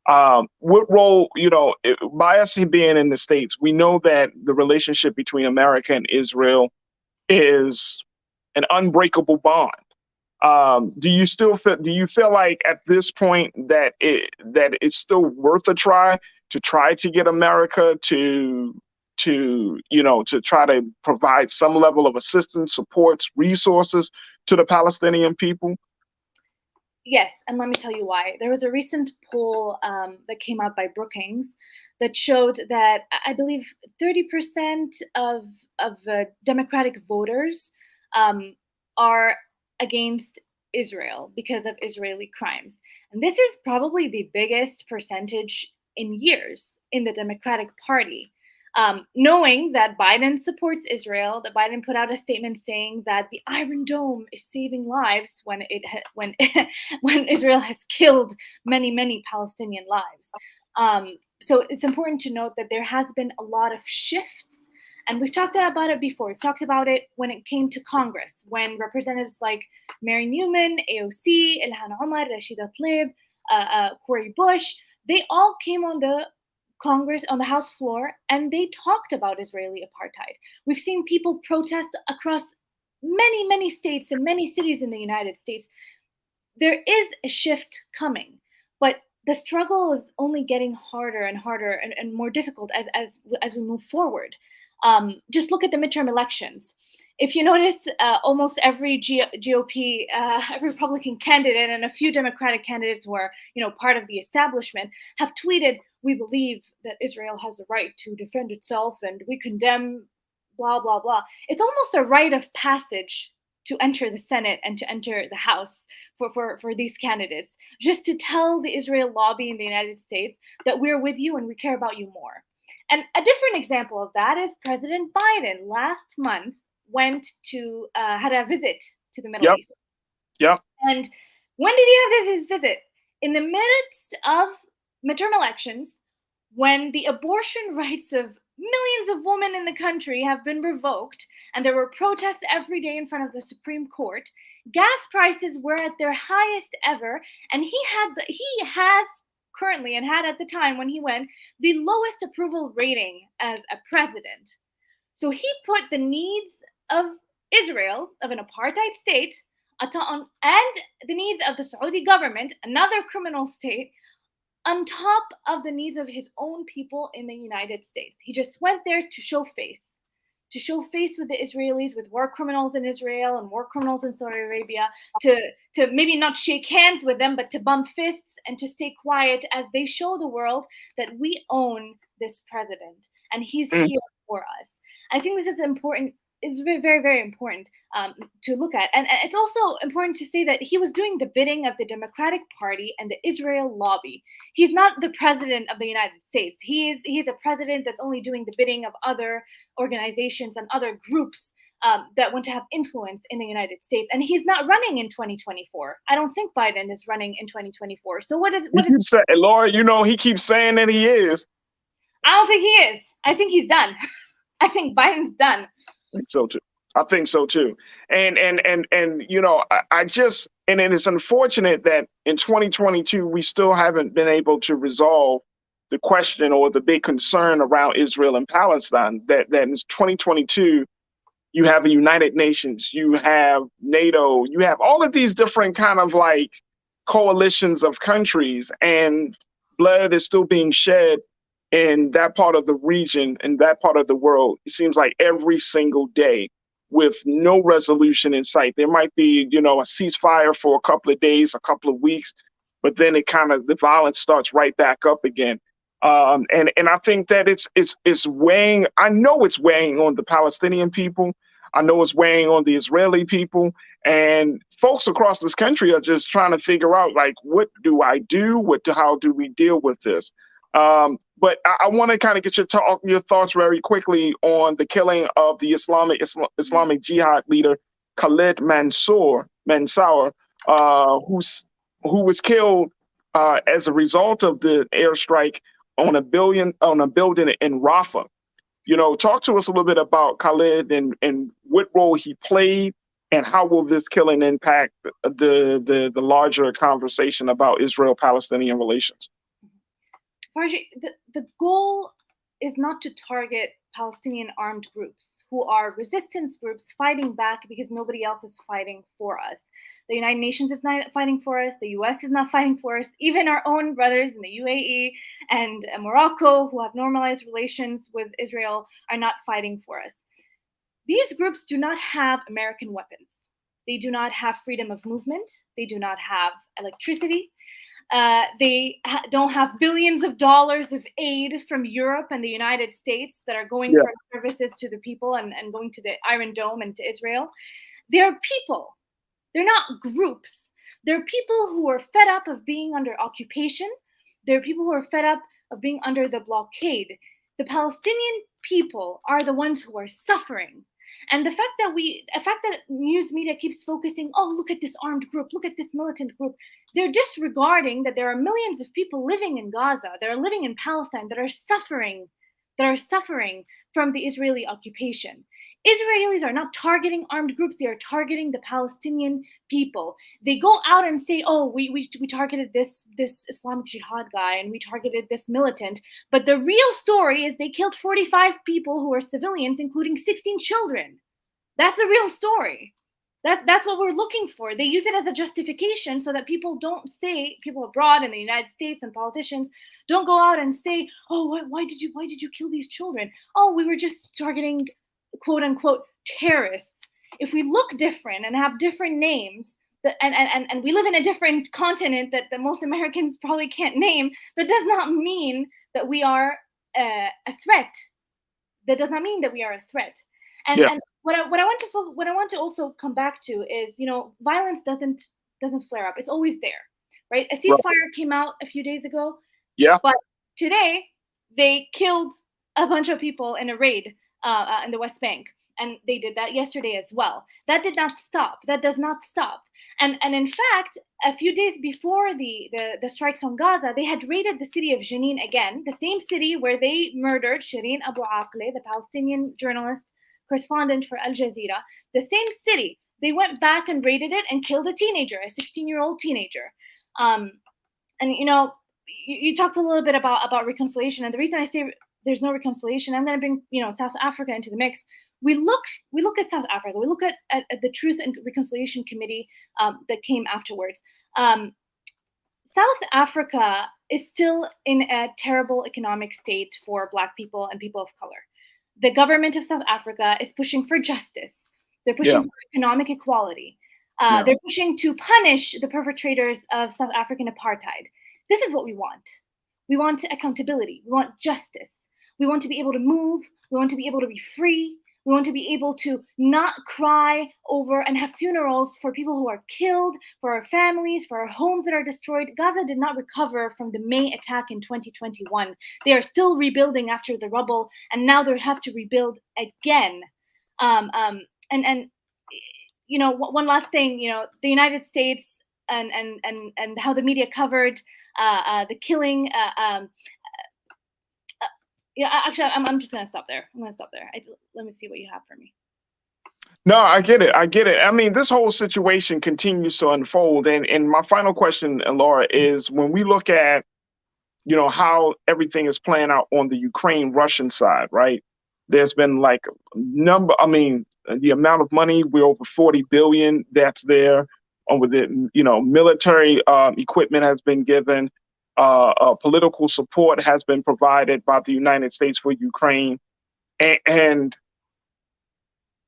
What role, by us being in the States, we know that the relationship between America and Israel is an unbreakable bond. Do you feel like at this point that it's still worth a try to get America to try to provide some level of assistance, supports, resources to the Palestinian people? Yes, and let me tell you why. There was a recent poll that came out by Brookings that showed that I believe 30% of Democratic voters are against Israel because of Israeli crimes. And this is probably the biggest percentage in years in the Democratic Party. Knowing that Biden supports Israel, that Biden put out a statement saying that the Iron Dome is saving lives when when Israel has killed many Palestinian lives. So it's important to note that there has been a lot of shifts, and we've talked about it before. We've talked about it when it came to Congress, when representatives like Mary Newman, AOC, Ilhan Omar, Rashida Tlaib, Cori Bush, they all came on the Congress, on the House floor, and they talked about Israeli apartheid. We've seen people protest across many states and many cities in the United States. There is a shift coming, but the struggle is only getting harder and harder and more difficult as we move forward. Just look at the midterm elections. If you notice, almost every GOP, every Republican candidate, and a few Democratic candidates who are, part of the establishment, have tweeted, "We believe that Israel has the right to defend itself, and we condemn blah blah blah." It's almost a rite of passage to enter the Senate and to enter the House for these candidates, just to tell the Israel lobby in the United States that we're with you and we care about you more. And a different example of that is President Biden last month had a visit to the Middle East. Yep. And when did he have his visit? In the midst of midterm elections, when the abortion rights of millions of women in the country have been revoked, and there were protests every day in front of the Supreme Court, gas prices were at their highest ever, and he has currently, and had at the time when he went, the lowest approval rating as a president. So he put the needs of Israel, of an apartheid state, and the needs of the Saudi government, another criminal state, on top of the needs of his own people in the United States. He just went there to show face with the Israelis, with war criminals in Israel and war criminals in Saudi Arabia, to maybe not shake hands with them, but to bump fists and to stay quiet as they show the world that we own this president and he's here for us. I think this is important. It's very important to look at. And it's also important to say that he was doing the bidding of the Democratic Party and the Israel lobby. He's not the president of the United States. He's a president that's only doing the bidding of other organizations and other groups that want to have influence in the United States. And he's not running in 2024. I don't think Biden is running in 2024. So Laura, he keeps saying that he is. I don't think he is. I think he's done. I think Biden's done. I think so too. And it's unfortunate that in 2022 we still haven't been able to resolve the question or the big concern around Israel and Palestine. That in 2022 you have a United Nations, you have NATO, you have all of these different kind of like coalitions of countries, and blood is still being shed in that part of the region, in that part of the world. It seems like every single day with no resolution in sight. There might be, a ceasefire for a couple of days, a couple of weeks, but then the violence starts right back up again. And I think that it's weighing, I know it's weighing on the Palestinian people. I know it's weighing on the Israeli people, and folks across this country are just trying to figure out, like, what do I do? How do we deal with this? But I want to kind of get your thoughts very quickly on the killing of the Islamic Jihad leader Khalid Mansour, who was killed as a result of the airstrike on a building in Rafah. Talk to us a little bit about Khalid and what role he played, and how will this killing impact the larger conversation about Israel-Palestinian relations? Farajii, the goal is not to target Palestinian armed groups who are resistance groups fighting back because nobody else is fighting for us. The United Nations is not fighting for us. The US is not fighting for us. Even our own brothers in the UAE and Morocco, who have normalized relations with Israel, are not fighting for us. These groups do not have American weapons. They do not have freedom of movement. They do not have electricity. They don't have billions of dollars of aid from Europe and the United States that are going for services to the people and going to the Iron Dome and to Israel. They're people. They're not groups. They're people who are fed up of being under occupation. They're people who are fed up of being under the blockade. The Palestinian people are the ones who are suffering. And the fact that news media keeps focusing, oh, look at this armed group, look at this militant group, they're disregarding that there are millions of people living in Gaza, that are living in Palestine, that are suffering from the Israeli occupation. Israelis are not targeting armed groups, they are targeting the Palestinian people. They go out and say, oh, we targeted this Islamic Jihad guy and we targeted this militant. But the real story is they killed 45 people who are civilians, including 16 children. That's the real story. That's what we're looking for. They use it as a justification so that people abroad in the United States and politicians don't go out and say, oh, why did you kill these children? Oh, we were just targeting quote unquote terrorists. If we look different and have different names, and we live in a different continent that most Americans probably can't name, that does not mean that we are a threat. That does not mean that we are a threat. And what I want to also come back to is, violence doesn't flare up. It's always there, right? A ceasefire came out a few days ago. Yeah. But today they killed a bunch of people in a raid in the West Bank, and they did that yesterday as well. That did not stop. That does not stop. And in fact, a few days before the strikes on Gaza, they had raided the city of Jenin again, the same city where they murdered Shireen Abu Akleh, the Palestinian journalist correspondent for Al Jazeera. The same city. They went back and raided it and killed a teenager, a 16-year-old teenager. And you talked a little bit about reconciliation, and the reason I say there's no reconciliation, I'm going to bring South Africa into the mix. We look at South Africa. We look at the Truth and Reconciliation Committee that came afterwards. South Africa is still in a terrible economic state for Black people and people of color. The government of South Africa is pushing for justice. They're pushing for economic equality. They're pushing to punish the perpetrators of South African apartheid. This is what we want. We want accountability. We want justice. We want to be able to move. We want to be able to be free. We want to be able to not cry over and have funerals for people who are killed, for our families, for our homes that are destroyed. Gaza did not recover from the May attack in 2021. They are still rebuilding after the rubble, and now they have to rebuild again. One last thing, the United States and how the media covered the killing. Actually, I'm just going to stop there. Let me see what you have for me. No, I get it. I mean, this whole situation continues to unfold. And my final question, Laura, is when we look at, how everything is playing out on the Ukraine-Russian side, right? There's been the amount of money, we're over 40 billion that's there. With it, military equipment has been given. Political support has been provided by the United States for Ukraine. And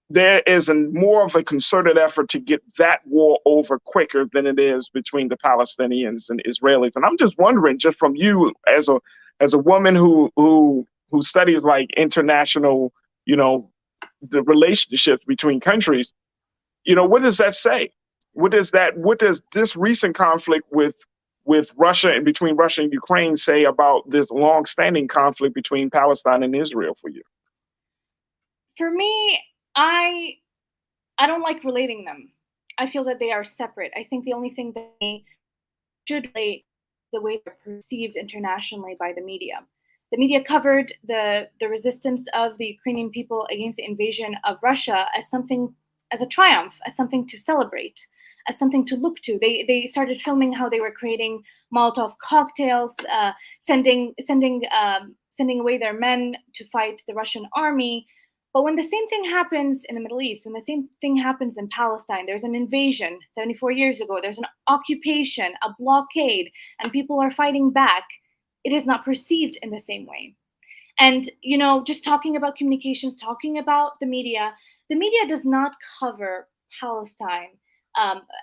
there is more of a concerted effort to get that war over quicker than it is between the Palestinians and Israelis. And I'm just wondering, just from you as a woman who studies like international, the relationships between countries, what does that say? What does this recent conflict with Russia and between Russia and Ukraine say about this long-standing conflict between Palestine and Israel for you? For me, I don't like relating them. I feel that they are separate. I think the only thing that they should relate the way they're perceived internationally by the media. The media covered the resistance of the Ukrainian people against the invasion of Russia as a triumph, as something to celebrate, as something to look to. They started filming how they were creating Molotov cocktails, sending away their men to fight the Russian army. But when the same thing happens in the Middle East, when the same thing happens in Palestine, there's an invasion 74 years ago, there's an occupation, a blockade, and people are fighting back, it is not perceived in the same way. And, just talking about communications, talking about the media does not cover Palestine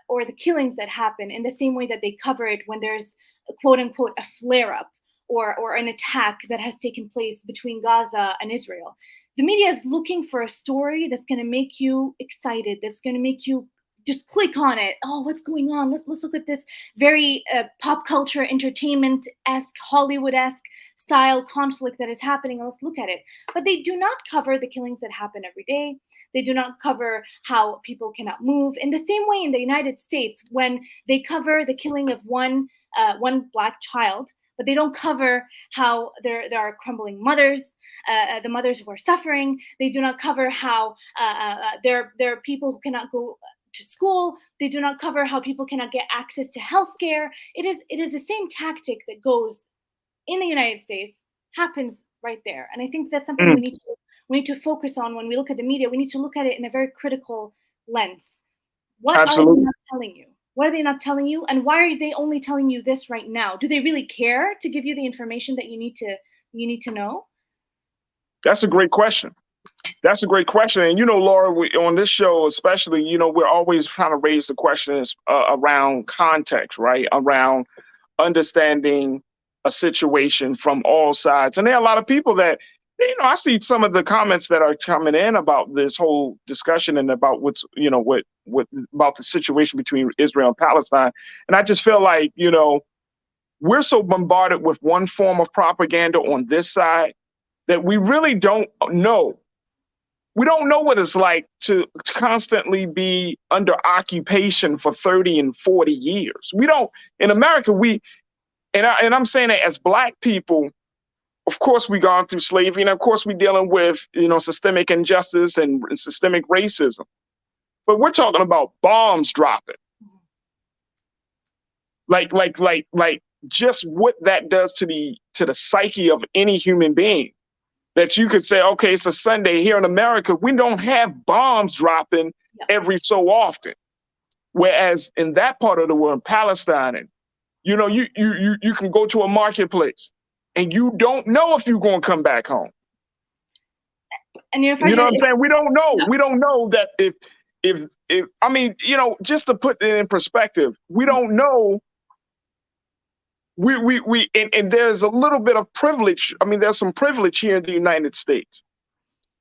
or the killings that happen in the same way that they cover it when there's, quote unquote, a flare-up or an attack that has taken place between Gaza and Israel. The media is looking for a story that's going to make you excited, that's going to make you just click on it. Oh, what's going on? Let's look at this very pop culture, entertainment-esque, Hollywood-esque style conflict that is happening. Let's look at it. But they do not cover the killings that happen every day. They do not cover how people cannot move. In the same way in the United States, when they cover the killing of one Black child, but they don't cover how there are crumbling mothers, the mothers who are suffering. They do not cover how there are people who cannot go to school. They do not cover how people cannot get access to healthcare. It is the same tactic that goes in the United States, happens right there. And I think that's something we need to focus on when we look at the media. We need to look at it in a very critical lens. What Absolutely. are they not telling you? What are they not telling you? And why are they only telling you this right now? Do they really care to give you the information that you need to know? That's a great question. That's a great question. And, Laura, on this show, especially, we're always trying to raise the questions around context, right? Around understanding a situation from all sides. And there are a lot of people that, I see some of the comments that are coming in about this whole discussion and about what's, what about the situation between Israel and Palestine. And I just feel like, we're so bombarded with one form of propaganda on this side that we really don't know. We don't know what it's like to constantly be under occupation for 30 and 40 years. We don't, in America, and I'm saying that as Black people, of course, we've gone through slavery, and of course, we're dealing with, systemic injustice and systemic racism. But we're talking about bombs dropping. Like just what that does to the psyche of any human being. That you could say, okay, it's a Sunday here in America. We don't have bombs dropping every so often. Whereas in that part of the world, Palestine, and you can go to a marketplace and you don't know if you're going to come back home. And you know what I'm saying? We don't know. We don't know that if I mean, just to put it in perspective, we don't know. And there's a little bit of privilege. I mean, there's some privilege here in the United States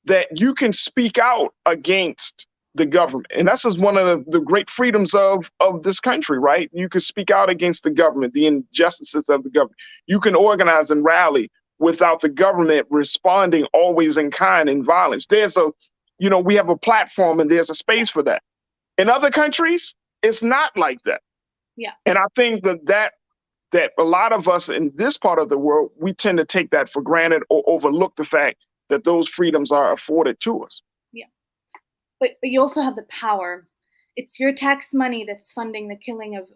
that you can speak out against the government. And that's just one of the great freedoms of this country, right? You can speak out against the government, the injustices of the government. You can organize and rally without the government responding always in kind and violence. There's we have a platform and there's a space for that. In other countries, it's not like that. Yeah. And I think that a lot of us in this part of the world, we tend to take that for granted or overlook the fact that those freedoms are afforded to us. Yeah. But you also have the power. It's your tax money that's funding the killing of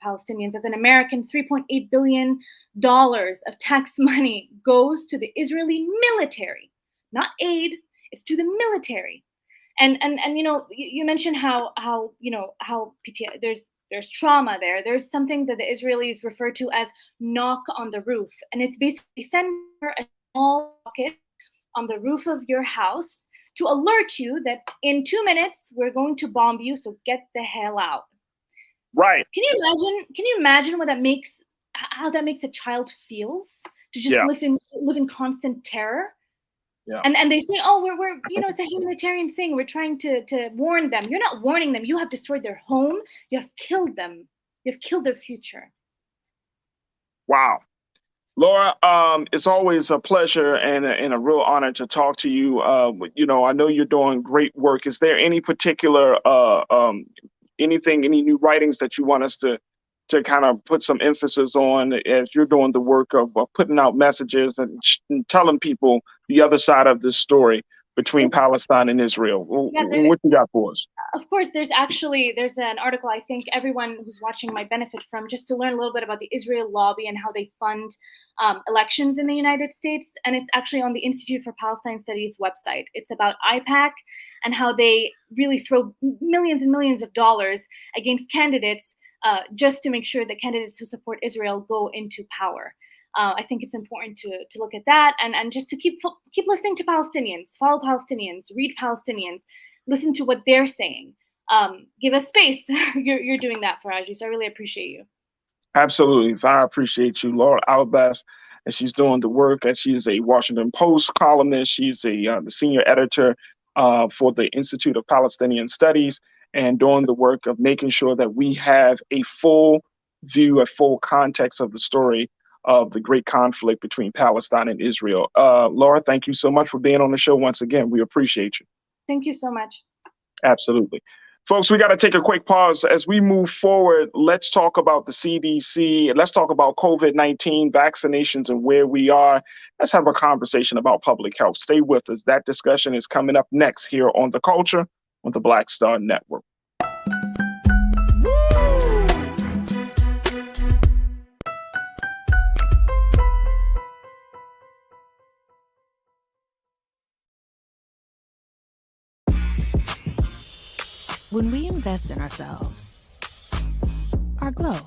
Palestinians. As an American, $3.8 billion of tax money goes to the Israeli military, not aid. It's to the military. And you mentioned how PTSD, there's trauma there. There's something that the Israelis refer to as knock on the roof. And it's basically sending a small rocket on the roof of your house to alert you that in 2 minutes, we're going to bomb you. So get the hell out. Right. Can you imagine how that makes a child feels to just live in constant terror? Yeah. And they say, oh, we're it's a humanitarian thing. We're trying to warn them. You're not warning them. You have destroyed their home. You have killed them. You have killed their future. Wow. Laura, it's always a pleasure and a real honor to talk to you. I know you're doing great work. Is there any particular any new writings that you want us to to kind of put some emphasis on as you're doing the work of putting out messages and telling people the other side of this story between Palestine and Israel. Yeah, What you got for us? Of course, there's an article I think everyone who's watching might benefit from, just to learn a little bit about the Israel lobby and how they fund elections in the United States. And it's actually on the Institute for Palestine Studies website. It's about IPAC and how they really throw millions and millions of dollars against candidates just to make sure that candidates who support Israel go into power. I think it's important to look at that and just to keep listening to Palestinians, follow Palestinians, read Palestinians, listen to what they're saying. Give us space. You're doing that, Farajii, so I really appreciate you. Absolutely. I appreciate you, Laura Albas, and she's doing the work. And she's a Washington Post columnist. She's the senior editor for the Institute of Palestinian Studies, and doing the work of making sure that we have a full view, a full context of the story of the great conflict between Palestine and Israel. Laura, thank you so much for being on the show once again. We appreciate you. Thank you so much. Absolutely. Folks, we got to take a quick pause. As we move forward, let's talk about the CDC. Let's talk about COVID-19 vaccinations and where we are. Let's have a conversation about public health. Stay with us. That discussion is coming up next here on The Culture on the Black Star Network. When we invest in ourselves, our glow,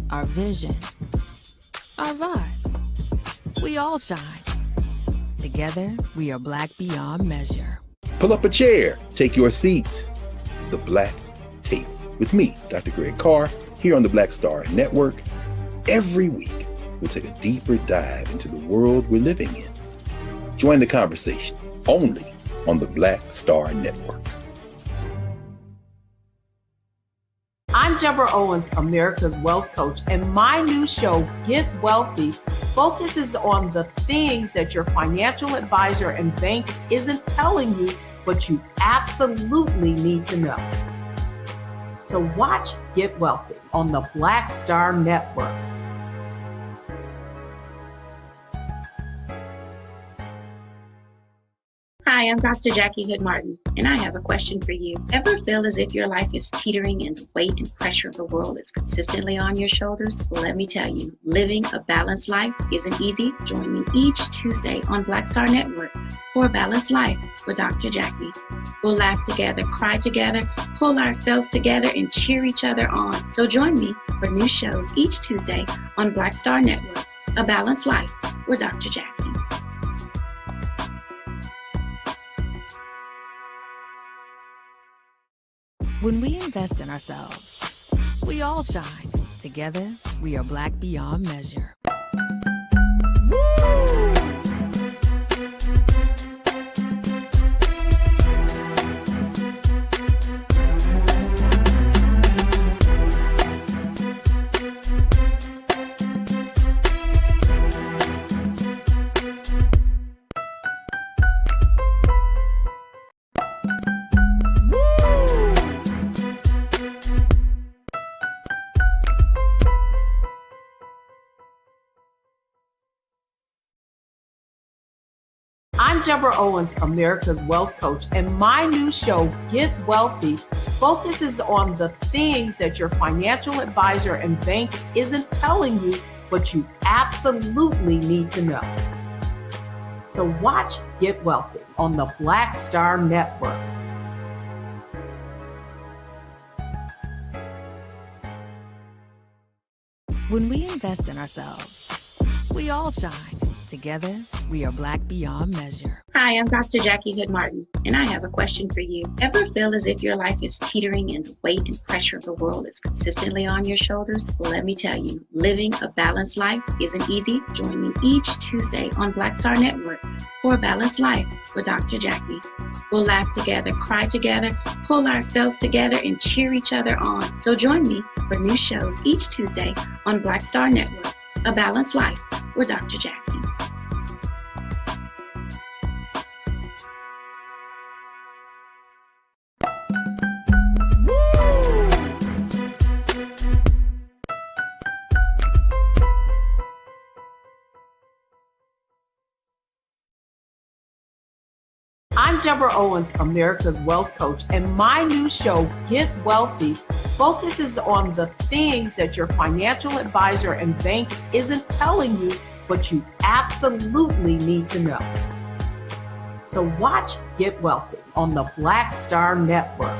our vision, our vibe, we all shine. Together, we are Black beyond measure. Pull up a chair, take your seat. The Black Tape with me, Dr. Greg Carr, here on the Black Star Network. Every week, we'll take a deeper dive into the world we're living in. Join the conversation only on the Black Star Network. I'm Deborah Owens, America's Wealth Coach, and my new show, Get Wealthy, focuses on the things that your financial advisor and bank isn't telling you, but you absolutely need to know. So watch Get Wealthy on the Black Star Network. Hi, I'm Dr. Jackie Hood Martin, and I have a question for you. Ever feel as if your life is teetering and the weight and pressure of the world is consistently on your shoulders? Well, let me tell you, living a balanced life isn't easy. Join me each Tuesday on Black Star Network for a Balanced Life with Dr. Jackie. We'll laugh together, cry together, pull ourselves together, and cheer each other on. So join me for new shows each Tuesday on Black Star Network, A Balanced Life with Dr. Jackie. When we invest in ourselves, we all shine. Together, we are Black beyond measure. I'm Deborah Owens, America's Wealth Coach, and my new show, Get Wealthy, focuses on the things that your financial advisor and bank isn't telling you, but you absolutely need to know. So watch Get Wealthy on the Black Star Network. When we invest in ourselves, we all shine. Together, we are Black beyond measure. Hi, I'm Dr. Jackie Hood Martin, and I have a question for you. Ever feel as if your life is teetering and the weight and pressure of the world is consistently on your shoulders? Well, let me tell you, living a balanced life isn't easy. Join me each Tuesday on Black Star Network for a Balanced Life with Dr. Jackie. We'll laugh together, cry together, pull ourselves together, and cheer each other on. So join me for new shows each Tuesday on Black Star Network, A Balanced Life with Dr. Jackie. Deborah Owens, America's Wealth Coach, and my new show, Get Wealthy, focuses on the things that your financial advisor and bank isn't telling you, but you absolutely need to know. So watch Get Wealthy on the Black Star Network.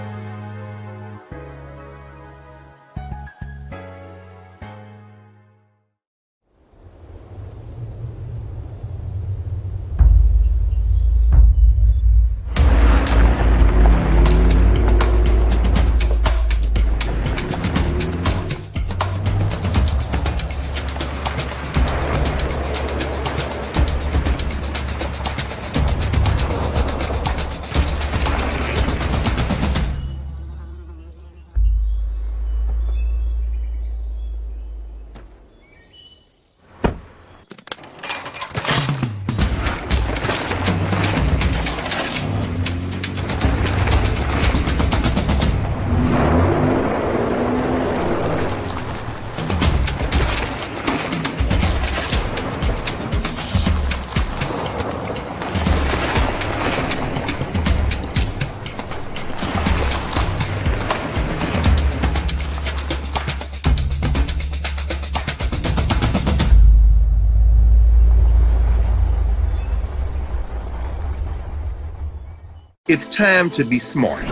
It's time to be smart.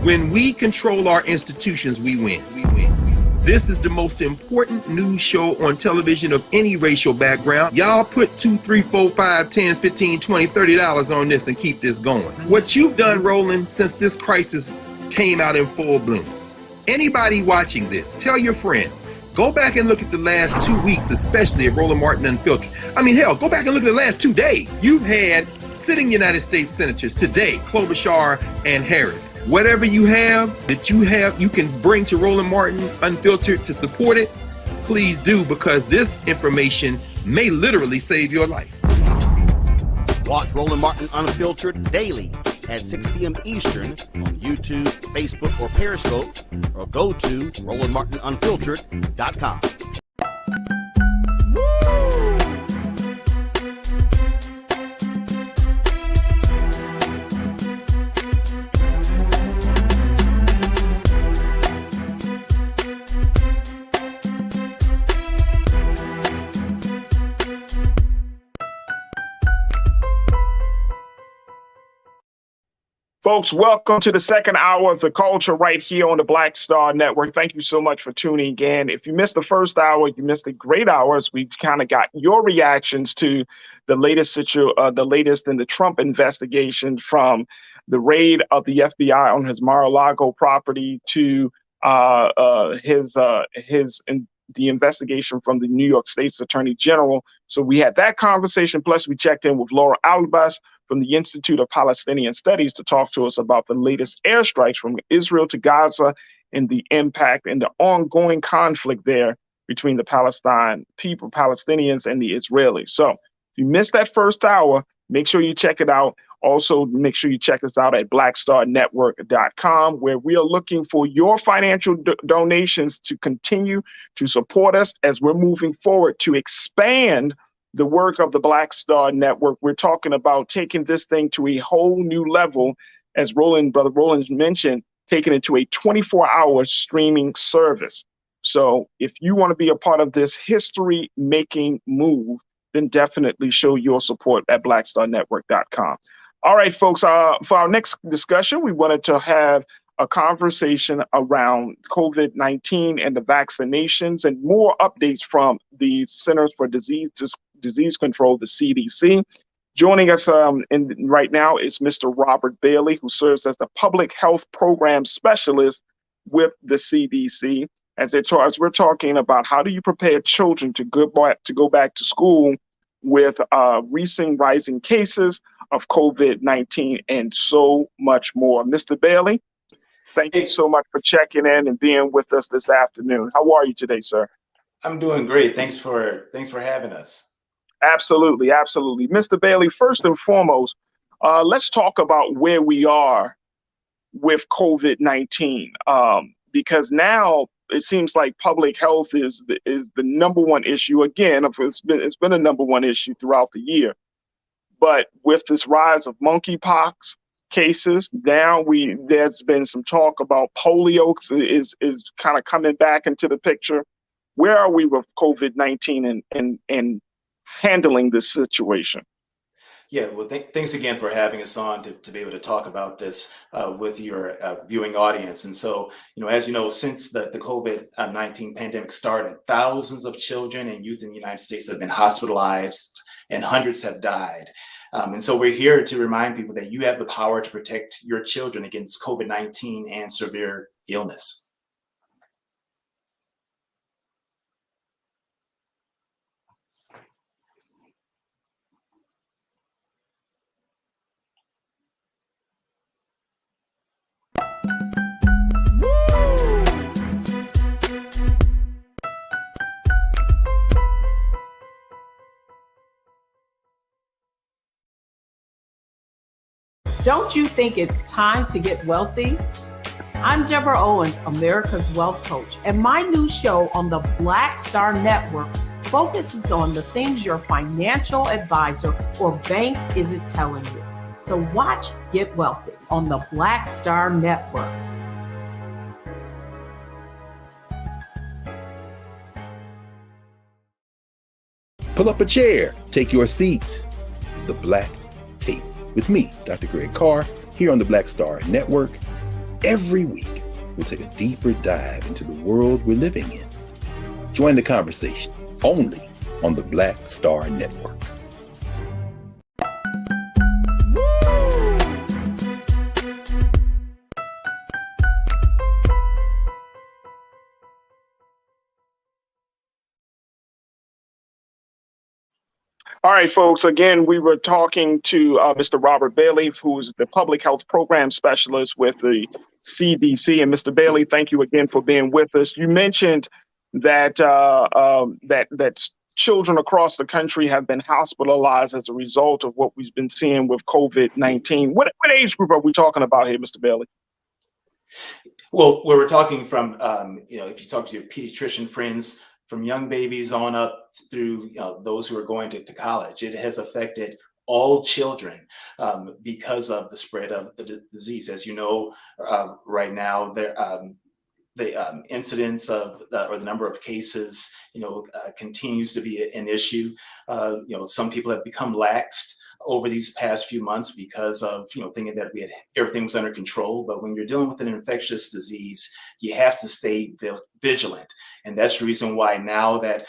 When we control our institutions, we win. This is the most important news show on television of any racial background. Y'all put $2, $3, $4, $5, $10, $15, $20, $30 on this and keep this going. What you've done, Roland, since this crisis came out in full bloom. Anybody watching this, tell your friends. Go back and look at the last 2 weeks, especially at Roland Martin Unfiltered. I mean, hell, go back and look at the last 2 days. You've had sitting United States senators today, Klobuchar and Harris. Whatever you have that you can bring to Roland Martin Unfiltered to support it, please do, because this information may literally save your life. Watch Roland Martin Unfiltered daily at 6 p.m. Eastern on YouTube, Facebook, or Periscope, or go to RolandMartinUnfiltered.com. Folks, welcome to the second hour of The Culture right here on the Black Star Network. Thank you so much for tuning in. If you missed the first hour, you missed a great hour as we kind of got your reactions to the latest in the Trump investigation, from the raid of the FBI on his Mar-a-Lago property to the investigation from the New York State's Attorney General. So we had that conversation. Plus, we checked in with Laura Albas from the Institute of Palestinian Studies to talk to us about the latest airstrikes from Israel to Gaza and the impact and the ongoing conflict there between the Palestinians and the Israelis. So if you missed that first hour, make sure you check it out. Also, make sure you check us out at blackstarnetwork.com, where we are looking for your financial donations to continue to support us as we're moving forward to expand the work of the Black Star Network. We're talking about taking this thing to a whole new level, as Brother Roland mentioned, taking it to a 24-hour streaming service. So if you want to be a part of this history-making move, then definitely show your support at blackstarnetwork.com. All right, folks, for our next discussion, we wanted to have a conversation around COVID-19 and the vaccinations and more updates from the Centers for Disease Control, the CDC. Joining us right now is Mr. Robert Bailey, who serves as the Public Health Program Specialist with the CDC. As we're talking about how do you prepare children to go back to school with recent rising cases of COVID-19 and so much more. Mr. Bailey, thank you so much for checking in and being with us this afternoon. How are you today, sir? I'm doing great. Thanks for having us. Absolutely, absolutely. Mr. Bailey, first and foremost, let's talk about where we are with COVID-19, because now it seems like public health is the number one issue. Again, it's been a number one issue throughout the year. But with this rise of monkeypox cases, now there's been some talk about polio is kind of coming back into the picture. Where are we with COVID-19 and handling this situation? Yeah, well, thanks again for having us on to be able to talk about this with your viewing audience. And so, as you know, since the COVID-19 pandemic started, thousands of children and youth in the United States have been hospitalized and hundreds have died. And so we're here to remind people that you have the power to protect your children against COVID-19 and severe illness. Don't you think it's time to get wealthy? I'm Deborah Owens, America's Wealth Coach, and my new show on the Black Star Network focuses on the things your financial advisor or bank isn't telling you. So watch Get Wealthy on the Black Star Network. Pull up a chair, take your seat. The Black Tape with me, Dr. Greg Carr, here on the Black Star Network. Every week, we'll take a deeper dive into the world we're living in. Join the conversation only on the Black Star Network. All right, folks. Again, we were talking to Mr. Robert Bailey, who's the public health program specialist with the CDC. And Mr. Bailey, thank you again for being with us. You mentioned that that children across the country have been hospitalized as a result of what we've been seeing with COVID-19. What age group are we talking about here, Mr. Bailey? Well, we're talking from, if you talk to your pediatrician friends, from young babies on up through those who are going to college. It has affected all children because of the spread of the disease. As you know, right now, the incidence of or the number of cases, continues to be an issue. Some people have become laxed over these past few months because of thinking that everything was under control. But when you're dealing with an infectious disease, you have to stay vigilant, and that's the reason why now that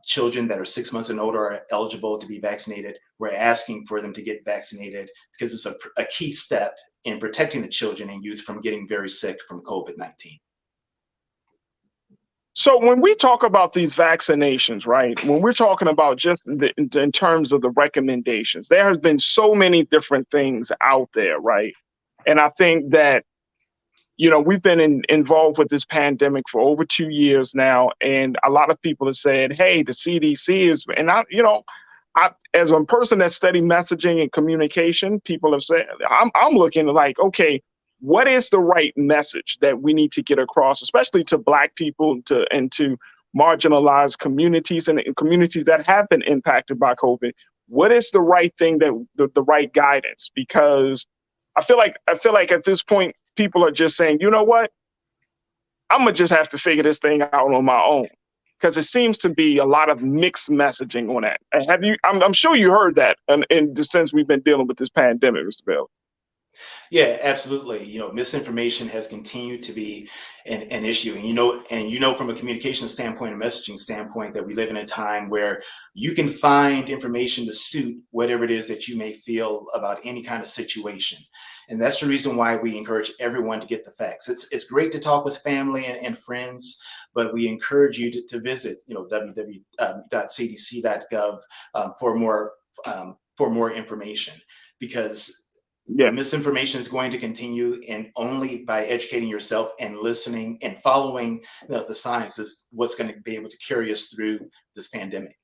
children that are 6 months and older are eligible to be vaccinated, we're asking for them to get vaccinated because it's a key step in protecting the children and youth from getting very sick from COVID-19. So when we talk about these vaccinations, right, when we're talking about just in terms of the recommendations, there has been so many different things out there, right? And I think that, we've been involved with this pandemic for over 2 years now. And a lot of people have said, hey, the CDC is, and I, as a person that studied messaging and communication, people have said, I'm looking like, okay, what is the right message that we need to get across, especially to Black people and to marginalized communities and communities that have been impacted by COVID? What is the right thing, the right guidance? Because I feel like at this point, people are just saying, you know what? I'm gonna just have to figure this thing out on my own, because it seems to be a lot of mixed messaging on that. Have you? I'm sure you heard that in the sense we've been dealing with this pandemic, Mr. Bell. Yeah, absolutely. Misinformation has continued to be an issue. And from a communication standpoint, a messaging standpoint, that we live in a time where you can find information to suit whatever it is that you may feel about any kind of situation. And that's the reason why we encourage everyone to get the facts. It's great to talk with family and friends, but we encourage you to visit, www.cdc.gov for more information, because the misinformation is going to continue, and only by educating yourself and listening and following the science is what's going to be able to carry us through this pandemic.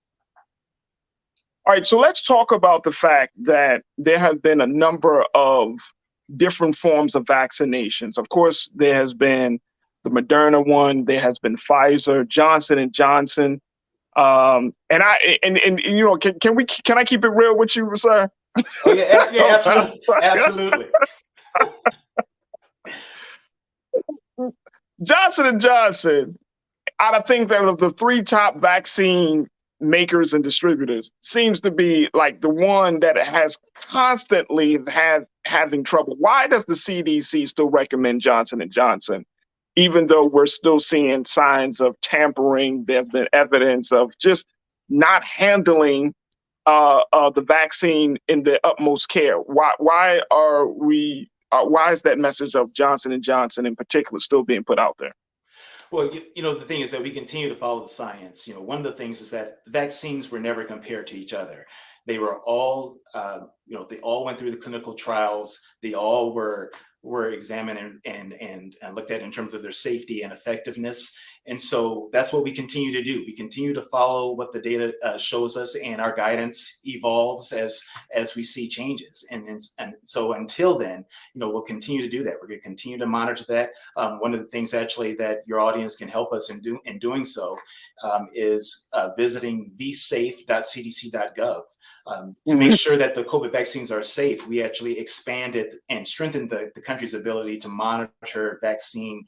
All right, so let's talk about the fact that there have been a number of different forms of vaccinations. Of course, there has been the Moderna one, there has been Pfizer, Johnson and Johnson. Can I keep it real with you, sir? Oh yeah, absolutely, absolutely. Johnson and Johnson, I think that of the three top vaccine makers and distributors, seems to be like the one that has constantly having trouble. Why does the CDC still recommend Johnson and Johnson, even though we're still seeing signs of tampering? There's been evidence of just not handling the vaccine in the utmost care. Why are we? Why is that message of Johnson and Johnson in particular still being put out there? Well, the thing is that we continue to follow the science. One of the things is that the vaccines were never compared to each other. They were all, they all went through the clinical trials. They all were examined and looked at in terms of their safety and effectiveness. And so that's what we continue to do. We continue to follow what the data shows us, and our guidance evolves as we see changes. And so until then, we'll continue to do that. We're going to continue to monitor that. One of the things actually that your audience can help us in doing so is visiting vsafe.cdc.gov. To make sure that the COVID vaccines are safe, we actually expanded and strengthened the country's ability to monitor vaccine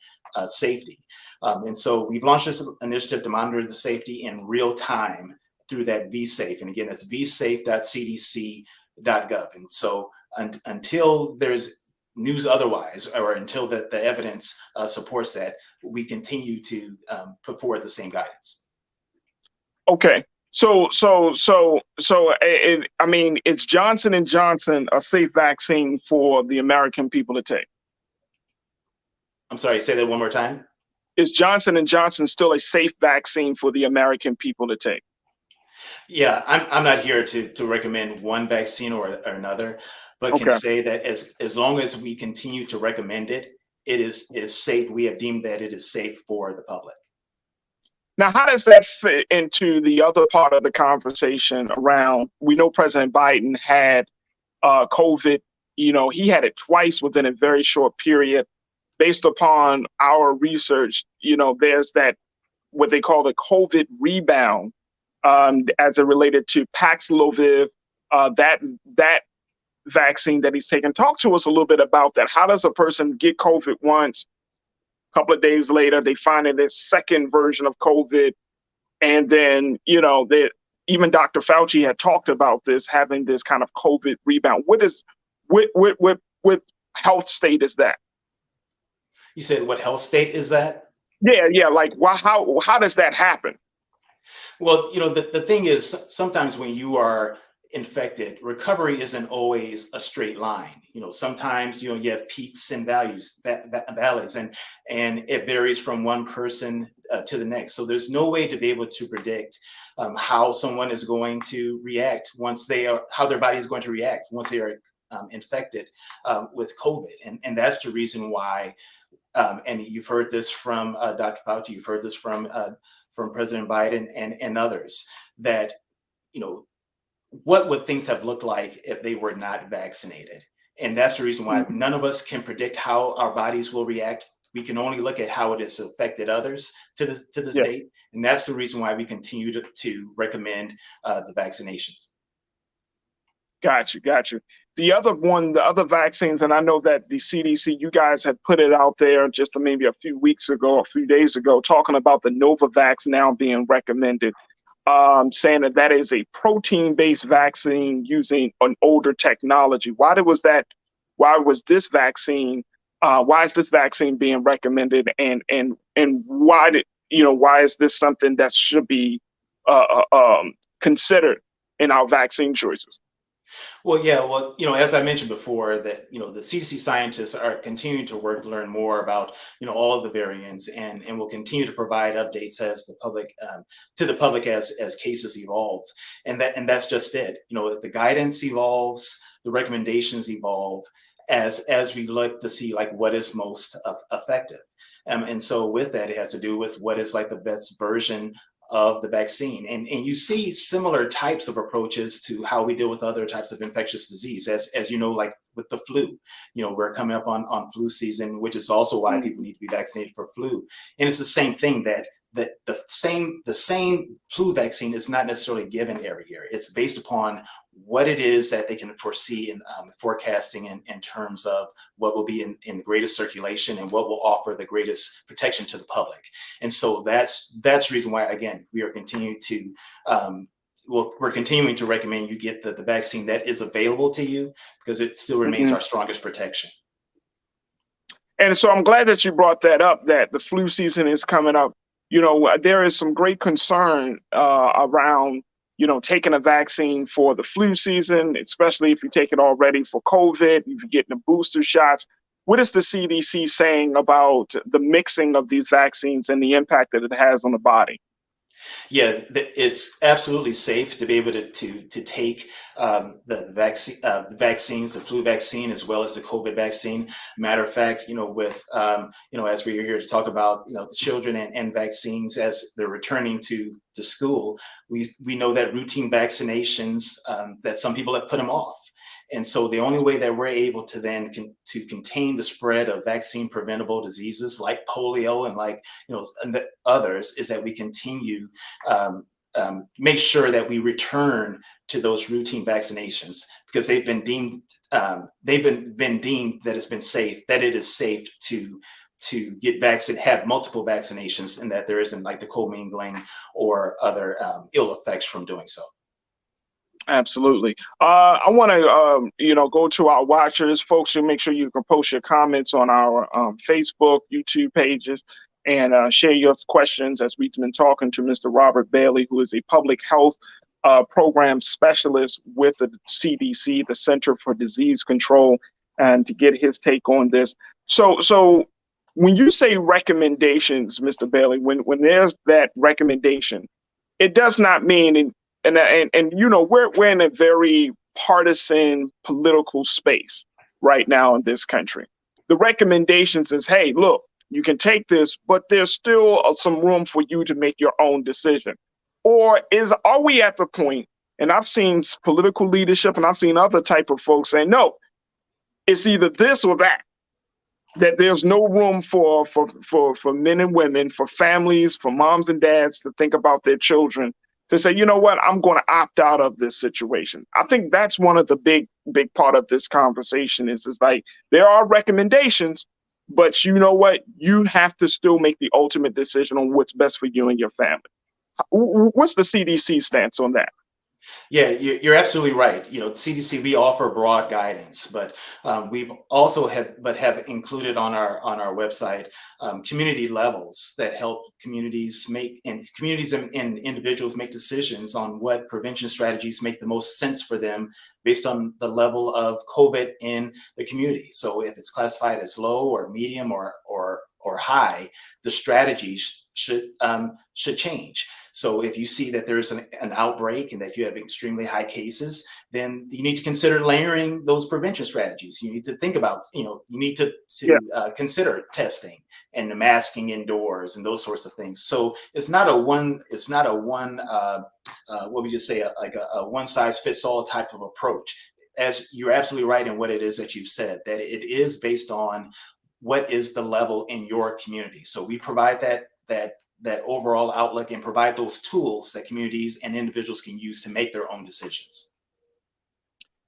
safety. And so we've launched this initiative to monitor the safety in real time through that vSafe. And again, that's vsafe.cdc.gov. And so until there's news otherwise, or until the evidence supports that, we continue to put forward the same guidance. Okay. So, I mean, is Johnson and Johnson a safe vaccine for the American people to take? I'm sorry, say that one more time. Is Johnson and Johnson still a safe vaccine for the American people to take? Yeah, I'm not here to recommend one vaccine or another, but can say that as long as we continue to recommend it, it is safe. We have deemed that it is safe for the public. Now, how does that fit into the other part of the conversation around, we know President Biden had COVID, he had it twice within a very short period. Based upon our research, there's that, what they call the COVID rebound as it related to Paxlovid, that vaccine that he's taken. Talk to us a little bit about that. How does a person get COVID once? Couple of days later, they find this second version of COVID. And then, even Dr. Fauci had talked about this, having this kind of COVID rebound. What health state is that? You said what health state is that? Yeah. Like, how does that happen? Well, the thing is, sometimes when you are infected, recovery isn't always a straight line. Sometimes you have peaks and valleys, and it varies from one person to the next. So there's no way to be able to predict how someone is going to react how their body is going to react once they are infected with COVID, and that's the reason why. And you've heard this from Dr. Fauci. You've heard this from President Biden and others, that what would things have looked like if they were not vaccinated? And that's the reason why none of us can predict how our bodies will react. We can only look at how it has affected others to this date. And that's the reason why we continue to recommend the vaccinations. Got you. The other vaccines, and I know that the CDC, you guys had put it out there just maybe a few days ago, talking about the Novavax now being recommended. Saying that is a protein-based vaccine using an older technology. Why is this vaccine being recommended, and why is this something that should be considered in our vaccine choices? Well, as I mentioned before, that the CDC scientists are continuing to work to learn more about all of the variants, and will continue to provide updates as the public to the public as cases evolve, and that's just it. The guidance evolves, the recommendations evolve as we look to see what is most effective, and so with that, it has to do with what is the best version of the vaccine. And you see similar types of approaches to how we deal with other types of infectious disease, as with the flu. We're coming up on flu season, which is also why people need to be vaccinated for flu. And it's the same thing, that the same flu vaccine is not necessarily given every year. It's based upon what it is that they can foresee in forecasting in terms of what will be in the greatest circulation and what will offer the greatest protection to the public. And so that's the reason why, again, we are continuing to we're continuing to recommend you get the vaccine that is available to you, because it still remains our strongest protection. And so I'm glad that you brought that up, that the flu season is coming up. There is some great concern around, taking a vaccine for the flu season, especially if you take it already for COVID, if you're getting the booster shots. What is the CDC saying about the mixing of these vaccines and the impact that it has on the body? Yeah, it's absolutely safe to be able to take the vaccines, the flu vaccine, as well as the COVID vaccine. Matter of fact, with as we're here to talk about, the children and vaccines as they're returning to school, we know that routine vaccinations, that some people have put them off. And so the only way that we're able to then to contain the spread of vaccine preventable diseases like polio and and the others is that we continue make sure that we return to those routine vaccinations, because they've been deemed that it's been safe, that it is safe to get have multiple vaccinations, and that there isn't like the commingling or other ill effects from doing so. Absolutely. I want to, go to our watchers, folks. You make sure you can post your comments on our Facebook, YouTube pages, and share your questions, as we've been talking to Mr. Robert Bailey, who is a public health program specialist with the CDC, the Center for Disease Control, and to get his take on this. So when you say recommendations, Mr. Bailey, when there's that recommendation, it does not mean and we're in a very partisan political space right now in this country. The recommendations is, hey, look, you can take this, but there's still some room for you to make your own decision. Or are we at the point, and I've seen political leadership and I've seen other type of folks saying, no, it's either this or that there's no room for men and women, for families, for moms and dads to think about their children, to say, you know what, I'm going to opt out of this situation. I think that's one of the big part of this conversation is like, there are recommendations, but you know what, you have to still make the ultimate decision on what's best for you and your family. What's the CDC stance on that? Yeah, you're absolutely right. CDC, we offer broad guidance, but we've also have included on our website community levels that help communities and individuals make decisions on what prevention strategies make the most sense for them based on the level of COVID in the community. So if it's classified as low or medium or high, the strategies should change. So if you see that there's an outbreak and that you have extremely high cases, then you need to consider layering those prevention strategies. You need to think about, you need to consider testing and the masking indoors and those sorts of things. So it's not a one one size fits all type of approach. As you're absolutely right in what it is that you've said, that it is based on what is the level in your community. So we provide that overall outlook and provide those tools that communities and individuals can use to make their own decisions.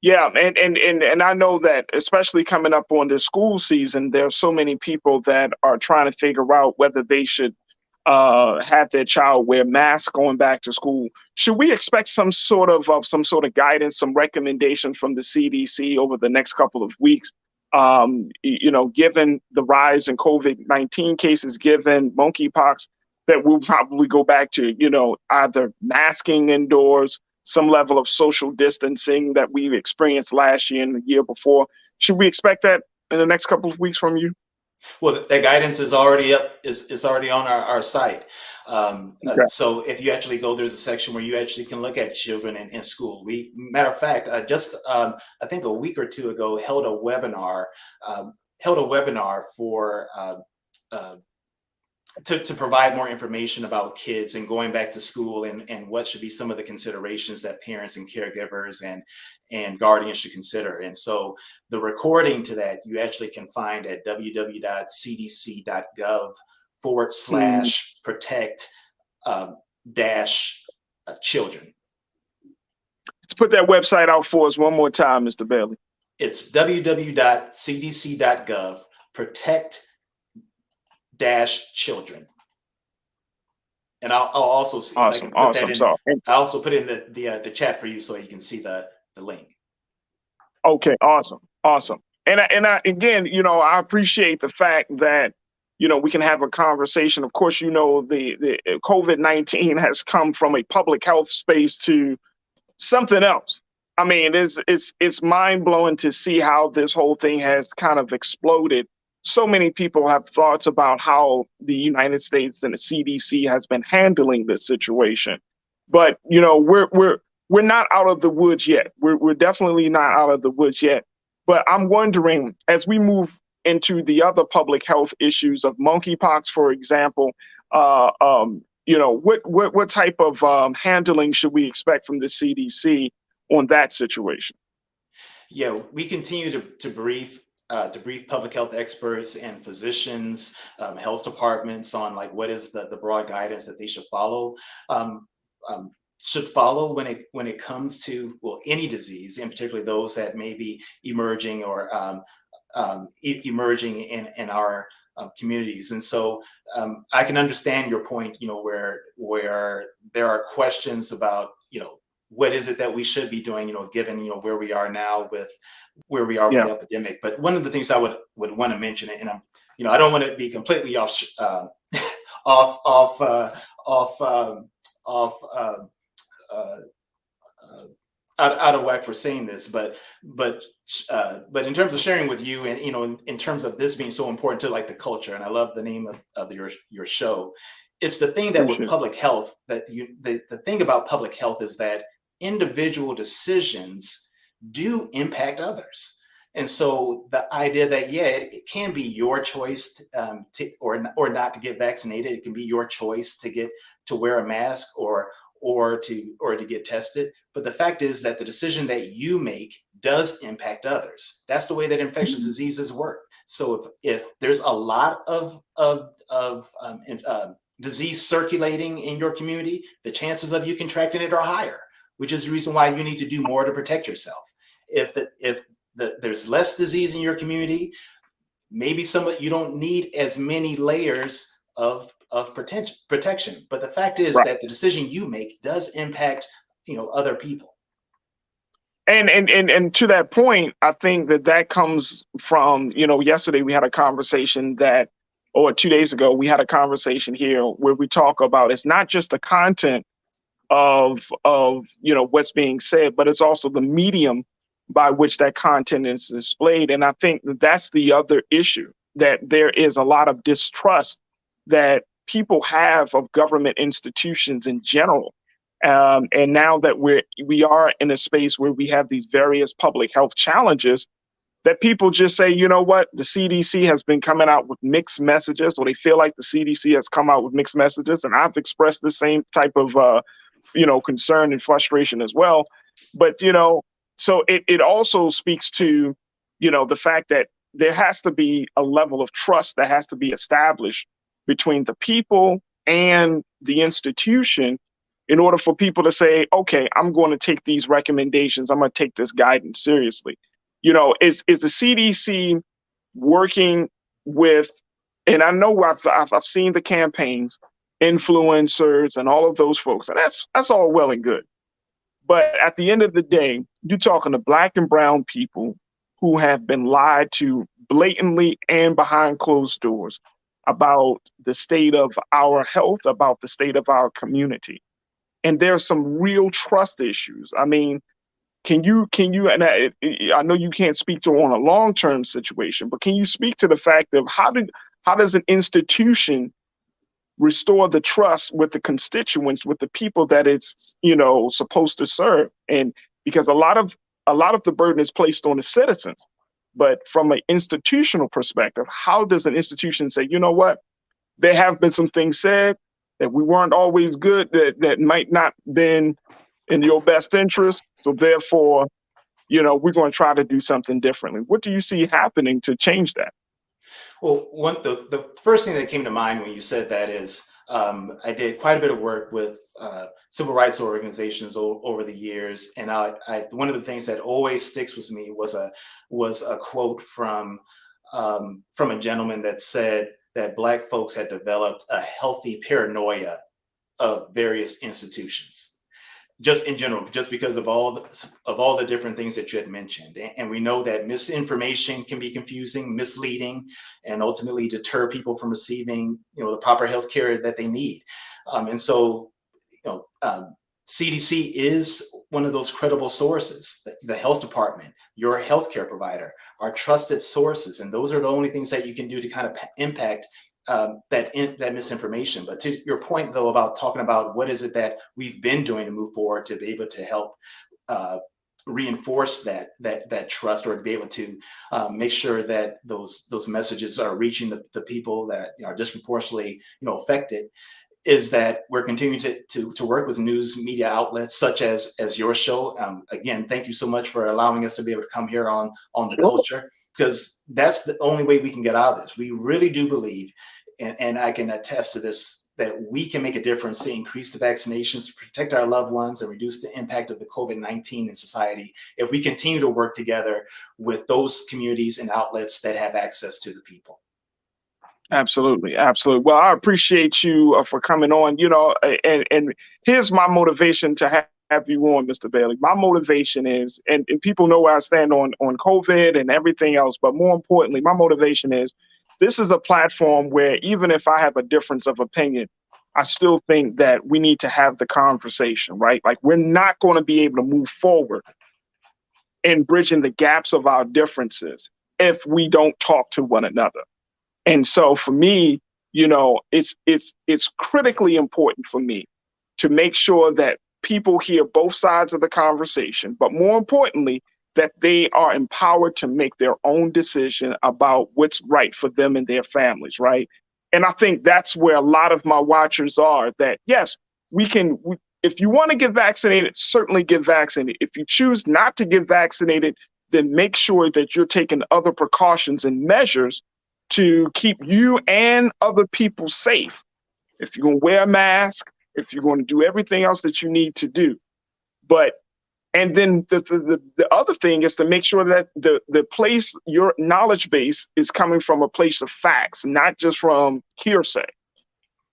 Yeah, and I know that especially coming up on the school season, there are so many people that are trying to figure out whether they should have their child wear masks going back to school. Should we expect some sort of guidance, some recommendation from the CDC over the next couple of weeks? Given the rise in COVID-19 cases, given monkeypox, that we'll probably go back to, either masking indoors, some level of social distancing that we've experienced last year and the year before. Should we expect that in the next couple of weeks from you? Well, that guidance is already up, is already on our site. Okay. So if you actually go, there's a section where you actually can look at children in school. Matter of fact, I think a week or two ago, held a webinar for to provide more information about kids and going back to school and what should be some of the considerations that parents and caregivers and guardians should consider. And so the recording to that you actually can find at www.cdc.gov protect dash children. Let's put that website out for us one more time, Mr. Bailey. It's www.cdc.gov, protect dash children. And I'll also see. Awesome. I also put in the chat for you so you can see the link. Okay. Awesome. And I again, I appreciate the fact that, we can have a conversation. Of course, the COVID-19 has come from a public health space to something else. I mean, it's mind blowing to see how this whole thing has kind of exploded. So many people have thoughts about how the United States and the CDC has been handling this situation, but we're not out of the woods yet. We're definitely not out of the woods yet. But I'm wondering, as we move into the other public health issues of monkeypox, for example, what type of handling should we expect from the CDC on that situation? Yeah, we continue to brief public health experts and physicians, health departments on like what is the broad guidance that they should follow. When it comes to any disease, and particularly those that may be emerging or emerging in our communities. And so I can understand your point, where there are questions about, what is it that we should be doing, given, where we are now with the epidemic. But one of the things I would want to mention, and I'm, I don't want to be completely out of whack for saying this, but in terms of sharing with you, and in terms of this being so important to like the culture, and I love the name of your show. It's the thing that with public health, that the thing about public health is that individual decisions do impact others. And so the idea that, it can be your choice or not to get vaccinated. It can be your choice to wear a mask or to get tested. But the fact is that the decision that you make does impact others. That's the way that infectious diseases work. So if there's a lot of disease circulating in your community, the chances of you contracting it are higher, which is the reason why you need to do more to protect yourself. If there's less disease in your community, maybe you don't need as many layers of protection. But the fact is that the decision you make does impact, other people. And to that point, I think that comes from, yesterday we had a conversation or 2 days ago, we had a conversation here where we talk about, it's not just the content of what's being said, but it's also the medium by which that content is displayed. And I think that's the other issue, that there is a lot of distrust that people have of government institutions in general. And now that we are in a space where we have these various public health challenges, that people just say, you know what, the CDC has been coming out with mixed messages, or they feel like the CDC has come out with mixed messages. And I've expressed the same type of, concern and frustration as well. But, so it also speaks to, the fact that there has to be a level of trust that has to be established between the people and the institution in order for people to say, okay, I'm going to take these recommendations. I'm going to take this guidance seriously. Is the CDC working with, and I know I've seen the campaigns, influencers and all of those folks, and that's all well and good. But at the end of the day, you're talking to Black and brown people who have been lied to blatantly and behind closed doors about the state of our health, about the state of our community. And there's some real trust issues. I mean, can you, and I know you can't speak to on a long-term situation, but can you speak to the fact of how does an institution restore the trust with the constituents, with the people that it's, supposed to serve? And because a lot of the burden is placed on the citizens, but from an institutional perspective, how does an institution say, you know what, there have been some things said that we weren't always good, that might not been in your best interest. So therefore, we're going to try to do something differently. What do you see happening to change that? Well, the first thing that came to mind when you said that is I did quite a bit of work with civil rights organizations over the years, and one of the things that always sticks with me was a quote from a gentleman that said that Black folks had developed a healthy paranoia of various institutions, just in general, just because of all the different things that you had mentioned. And we know that misinformation can be confusing, misleading, and ultimately deter people from receiving, the proper health care that they need. And so, CDC is one of those credible sources. The health department, your healthcare provider, are trusted sources, and those are the only things that you can do to kind of impact that misinformation. But to your point, though, about talking about what is it that we've been doing to move forward to be able to help reinforce that trust, or to be able to make sure that those messages are reaching the people that are disproportionately affected, is that we're continuing to work with news media outlets such as your show. Again, thank you so much for allowing us to be able to come here on the culture, because that's the only way we can get out of this. We really do believe, and I can attest to this, that we can make a difference to increase the vaccinations, to protect our loved ones, and reduce the impact of the COVID-19 in society if we continue to work together with those communities and outlets that have access to the people. Absolutely. Absolutely. Well, I appreciate you for coming on, and here's my motivation to have you on, Mr. Bailey. My motivation is, and people know where I stand on COVID and everything else, but more importantly, my motivation is, this is a platform where even if I have a difference of opinion, I still think that we need to have the conversation, right? Like, we're not going to be able to move forward in bridging the gaps of our differences if we don't talk to one another. And so for me, it's critically important for me to make sure that people hear both sides of the conversation, but more importantly, that they are empowered to make their own decision about what's right for them and their families, right? And I think that's where a lot of my watchers are, that yes, if you want to get vaccinated, certainly get vaccinated. If you choose not to get vaccinated, then make sure that you're taking other precautions and measures to keep you and other people safe. If you're going to wear a mask, if you're going to do everything else that you need to do. And then the other thing is to make sure that the place, your knowledge base, is coming from a place of facts, not just from hearsay.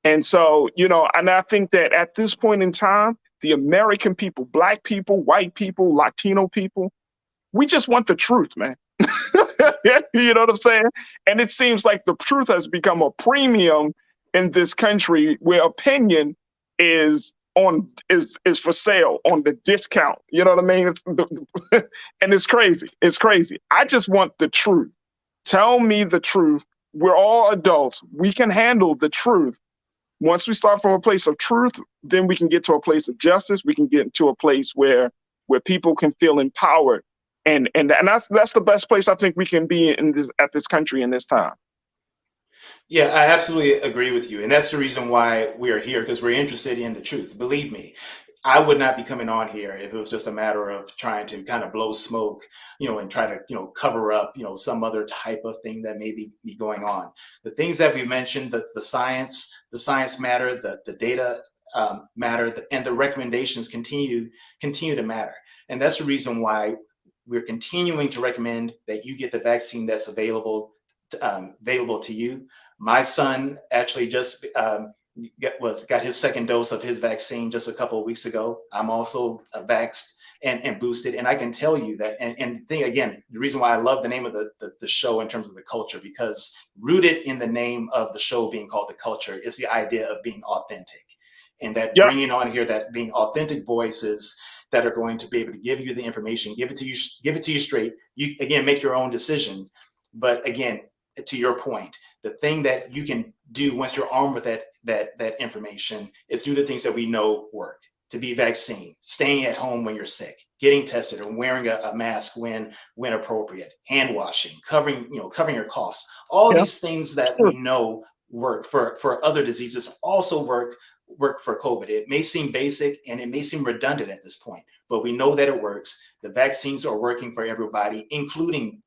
And so, and I think that at this point in time, the American people, Black people, white people, Latino people, we just want the truth, man. You know what I'm saying? And it seems like the truth has become a premium in this country, where opinion is for sale on the discount. You know what I mean? And it's crazy. It's crazy. I just want the truth. Tell me the truth. We're all adults. We can handle the truth. Once we start from a place of truth, then we can get to a place of justice. We can get into a place where people can feel empowered. And that's the best place I think we can be at this country in this time. Yeah, I absolutely agree with you. And that's the reason why we are here, because we're interested in the truth. Believe me, I would not be coming on here if it was just a matter of trying to kind of blow smoke, and try to, cover up, some other type of thing that may be going on. The things that we mentioned, the science matter, the data matter, and the recommendations continue to matter. And that's the reason why we're continuing to recommend that you get the vaccine that's available to you. My son actually just got his second dose of his vaccine just a couple of weeks ago. I'm also vaxxed and boosted, and I can tell you that. And the thing, again, the reason why I love the name of the show in terms of the culture, because rooted in the name of the show being called The Culture is the idea of being authentic, and that bringing on here that being authentic voices that are going to be able to give you the information, give it to you straight. You, again, make your own decisions. But again, to your point, the thing that you can do once you're armed with that information is do the things that we know work. To be vaccinated, staying at home when you're sick, getting tested, or wearing a mask when appropriate, hand washing, covering your coughs, all these things that we know work for other diseases also work for COVID. It may seem basic and it may seem redundant at this point, but we know that it works. The vaccines are working for everybody, including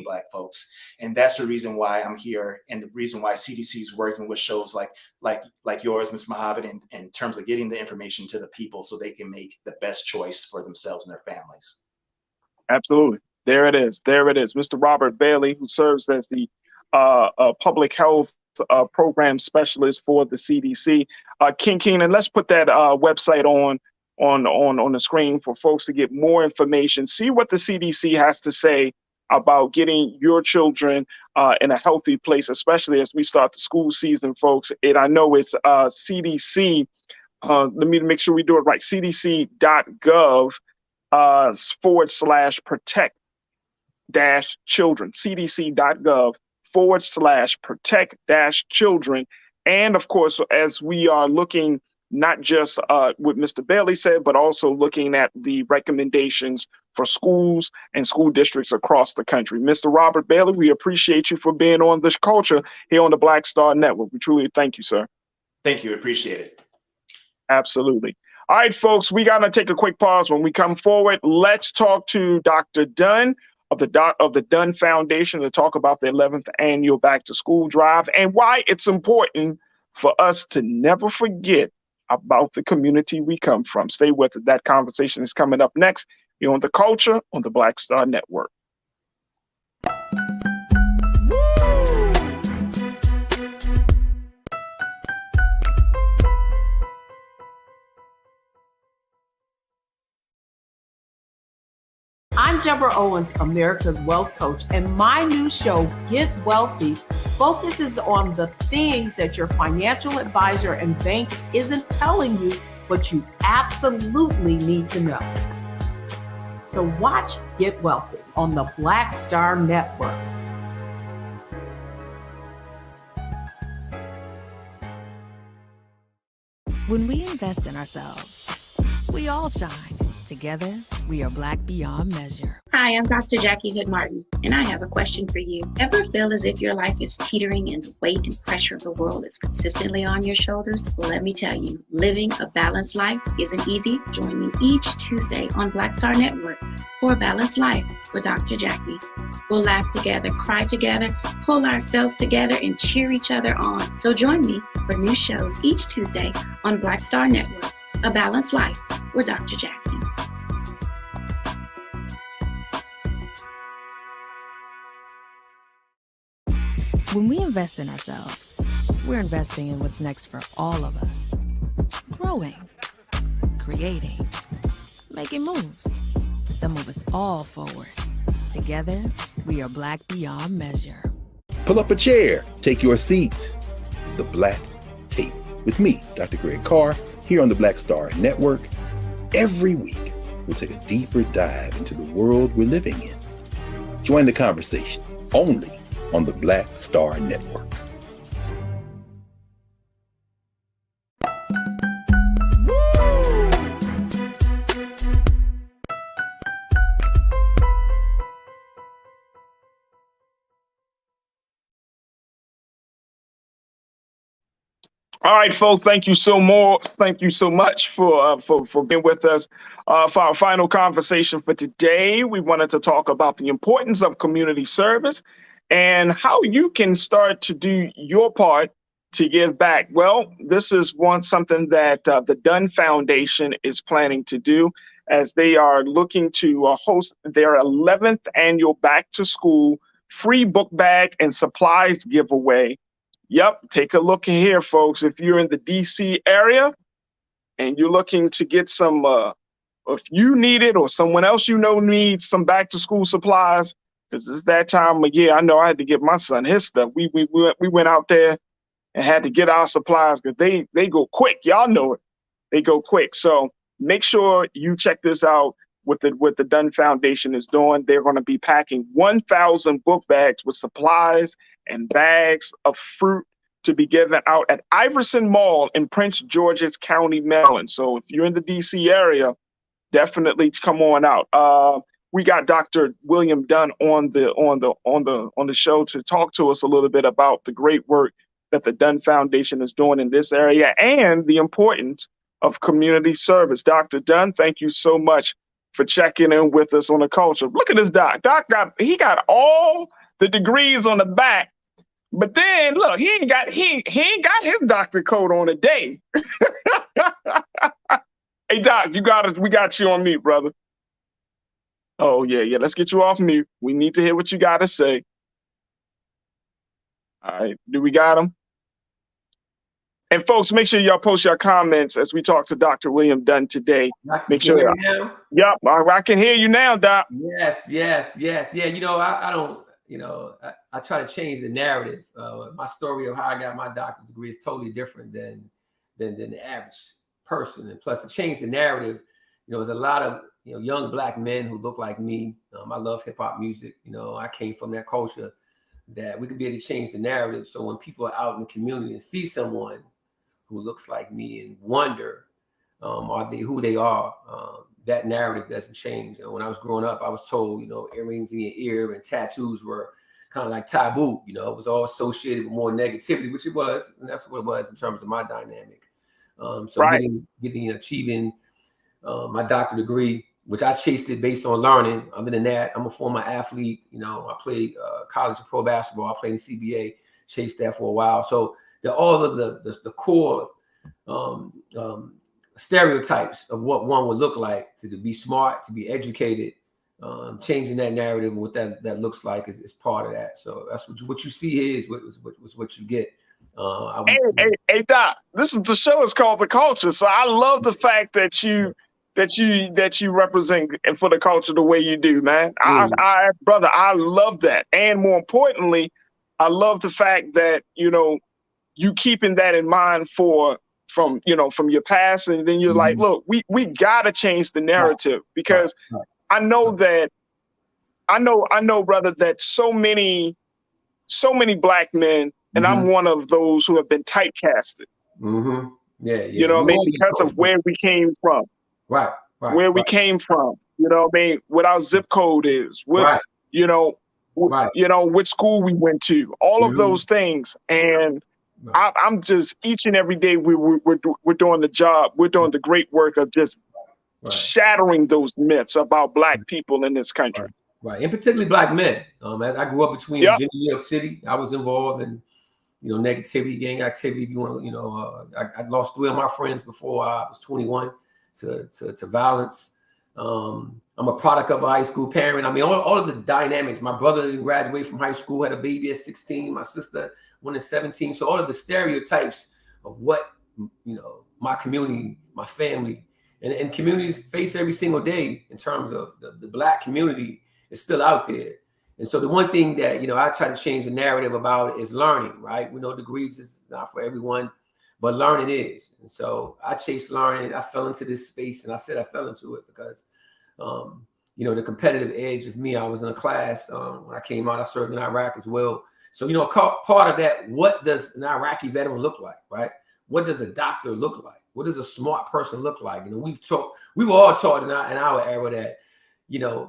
Black folks. And that's the reason why I'm here, and the reason why CDC is working with shows like yours, Mr. Mohammed, in terms of getting the information to the people so they can make the best choice for themselves and their families. Absolutely. There it is. There it is. Mr. Robert Bailey, who serves as the public health program specialist for the CDC. King Keenan, let's put that website on the screen for folks to get more information. See what the CDC has to say about getting your children in a healthy place, especially as we start the school season, folks. And I know it's CDC. Let me make sure we do it right. CDC.gov /protect -children. CDC.gov /protect-children. And of course, as we are looking not just what Mr. Bailey said, but also looking at the recommendations for schools and school districts across the country. Mr. Robert Bailey, we appreciate you for being on this culture here on the Black Star Network. We truly thank you, sir. Thank you. Appreciate it. Absolutely. All right, folks, we got to take a quick pause. When we come forward, let's talk to Dr. Dunn of the Dunn Foundation to talk about the 11th annual Back to School Drive and why it's important for us to never forget about the community we come from. Stay with it. That conversation is coming up next here on The Culture on the Black Star Network. I'm Deborah Owens, America's Wealth Coach, and my new show, Get Wealthy, focuses on the things that your financial advisor and bank isn't telling you, but you absolutely need to know. So watch Get Wealthy on the Black Star Network. When we invest in ourselves, we all shine. Together, we are Black beyond measure. Hi, I'm Dr. Jackie Hood Martin, and I have a question for you. Ever feel as if your life is teetering and the weight and pressure of the world is consistently on your shoulders? Well, let me tell you, living a balanced life isn't easy. Join me each Tuesday on Black Star Network for a Balanced Life with Dr. Jackie. We'll laugh together, cry together, pull ourselves together, and cheer each other on. So join me for new shows each Tuesday on Black Star Network, A Balanced Life with Dr. Jackie. When we invest in ourselves, we're investing in what's next for all of us. Growing, creating, making moves that move us all forward. Together, we are Black beyond measure. Pull up a chair, take your seat. The Black Tape with me, Dr. Greg Carr, here on the Black Star Network. Every week, we'll take a deeper dive into the world we're living in. Join the conversation only on the Black Star Network. All right, folks, thank you so much for being with us. For our final conversation for today, we wanted to talk about the importance of community service and how you can start to do your part to give back. Well, this is something that the Dunn Foundation is planning to do as they are looking to host their 11th annual Back to School free book bag and supplies giveaway. Yep, take a look here, folks. If you're in the DC area and you're looking to get some, if you need it or someone else you know needs some back to school supplies, because it's that time of year. I know I had to get my son his stuff. We went out there and had to get our supplies because they go quick. Y'all know it. They go quick. So make sure you check this out. What the Dunn Foundation is doing. They're going to be packing 1,000 book bags with supplies and bags of fruit to be given out at Iverson Mall in Prince George's County, Maryland. So if you're in the DC area, definitely come on out. We got Dr. William Dunn on the show to talk to us a little bit about the great work that the Dunn Foundation is doing in this area and the importance of community service. Dr. Dunn, thank you so much for checking in with us on the culture. Look at this doc. Doc got all the degrees on the back, but then look, he ain't got his doctor coat on today. Hey Doc, we got you on mute, brother. Oh yeah, let's get you off mute. We need to hear what you gotta say. All right, do we got him? And folks, make sure y'all post your comments as we talk to Dr. William Dunn today. Make sure. Yep, I can hear you now, Doc. Yes. Yeah, I don't. I try to change the narrative. My story of how I got my doctorate degree is totally different than the average person. And plus, to change the narrative, there's a lot of young Black men who look like me. I love hip hop music. I came from that culture that we could be able to change the narrative. So when people are out in the community and see someone who looks like me and wonder, are they who they are? That narrative doesn't change. When I was growing up, I was told, earrings in your ear and tattoos were kind of like taboo. It was all associated with more negativity, which it was, and that's what it was in terms of my dynamic. Right. Achieving my doctorate degree, which I chased it based on learning. Other than that, I'm a former athlete. I played college and pro basketball. I played in CBA, chased that for a while. So all of the core stereotypes of what one would look like, to be smart, to be educated, changing that narrative, what that looks like is part of that. So that's what you see here is what you get. Hey Doc, the show is called The Culture, so I love the fact that you represent for the culture the way you do, man. Brother, I love that, and more importantly, I love the fact that you keeping that in mind from your past, and then you're like, look, we gotta change the narrative, because I know, brother, that so many Black men, and I'm one of those who have been typecasted. Mm-hmm. Yeah. You know what I mean? Because of where we came from. Right. We came from. You know what I mean? What our zip code is. What what school we went to. All of those things. And I'm just, each and every day we're doing the job. We're doing the great work of just shattering those myths about Black people in this country. Right. And particularly Black men. I grew up between Virginia and New York City. I was involved in negativity, gang activity. If you want, I lost 3 of my friends before I was 21 to violence. I'm a product of a high school parent. I mean, all of the dynamics. My brother didn't graduate from high school, had a baby at 16. My sister went at 17. So all of the stereotypes of what my community, my family, and communities face every single day in terms of the Black community is still out there. And so the one thing that, I try to change the narrative about is learning, right? We know degrees is not for everyone, but learning is. And so I chased learning. I fell into this space, and I said I fell into it because, the competitive edge of me, I was in a class when I came out, I served in Iraq as well. So, part of that, what does an Iraqi veteran look like, right? What does a doctor look like? What does a smart person look like? We were all taught in our era that,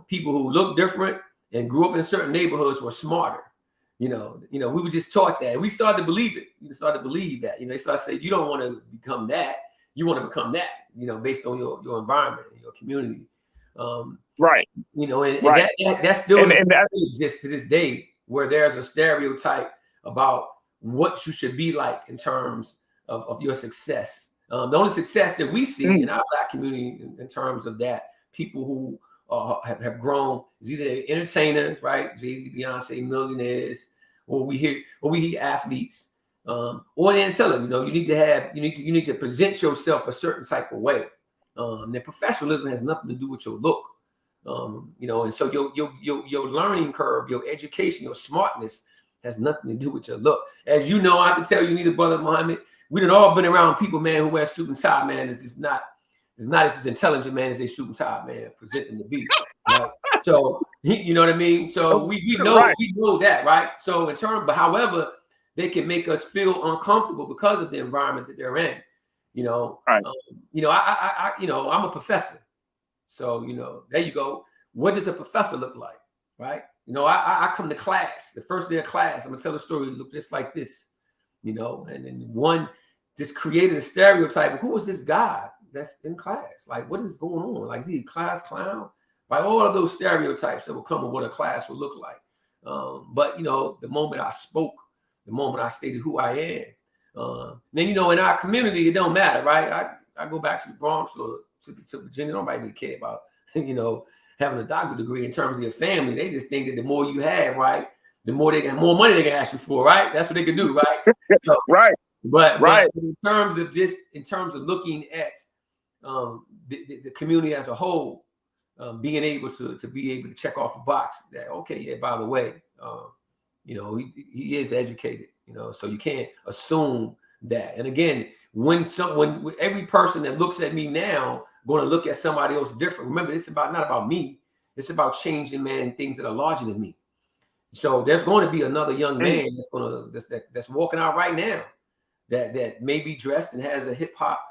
people who look different and grew up in certain neighborhoods were smarter. We were just taught that. And we started to believe it. We started to believe that. They started to say, you don't want to become that. You want to become that, based on your environment, your community. Right. That still exists to this day, where there's a stereotype about what you should be like in terms of your success. The only success that we see in our Black community in terms of that, people who have grown is either they're entertainers, right? Jay-Z, Beyonce, millionaires, or we hear athletes, or they're intelligent. You need to present yourself a certain type of way. Their professionalism has nothing to do with your look. And so your learning curve, your education, your smartness has nothing to do with your look. As you know, I can tell you, neither brother Muhammad, we done all been around people, man, who wear suit and tie, man. It's not as intelligent, man, as they suit and tie, man, presenting to be. Right? So you know what I mean? So we know that, right? So but however, they can make us feel uncomfortable because of the environment that they're in. I'm a professor. So, there you go. What does a professor look like? Right? I come to class, the first day of class, I'm gonna tell a story look just like this. you know, and then one just created a stereotype of who is this guy that's in class? Like, what is going on? Like, is he a class clown? Like, all of those stereotypes that will come with what a class will look like. But, you know, the moment I spoke, the moment I stated who I am, then, you know, in our community, it don't matter, right? I go back to the Bronx or to Virginia. Nobody really care about, you know, having a doctorate degree in terms of your family. They just think that the more you have, right, the more money they can ask you for, right? That's what they can do, right? So, right. But right. But in terms of looking at the community as a whole, being able to check off a box that, okay, yeah, by the way, you know, he is educated, you know, so you can't assume that. And again, when every person that looks at me now going to look at somebody else different, remember, it's not about me. It's about changing, man, things that are larger than me. So there's going to be another young man that's walking out right now that may be dressed and has a hip hop,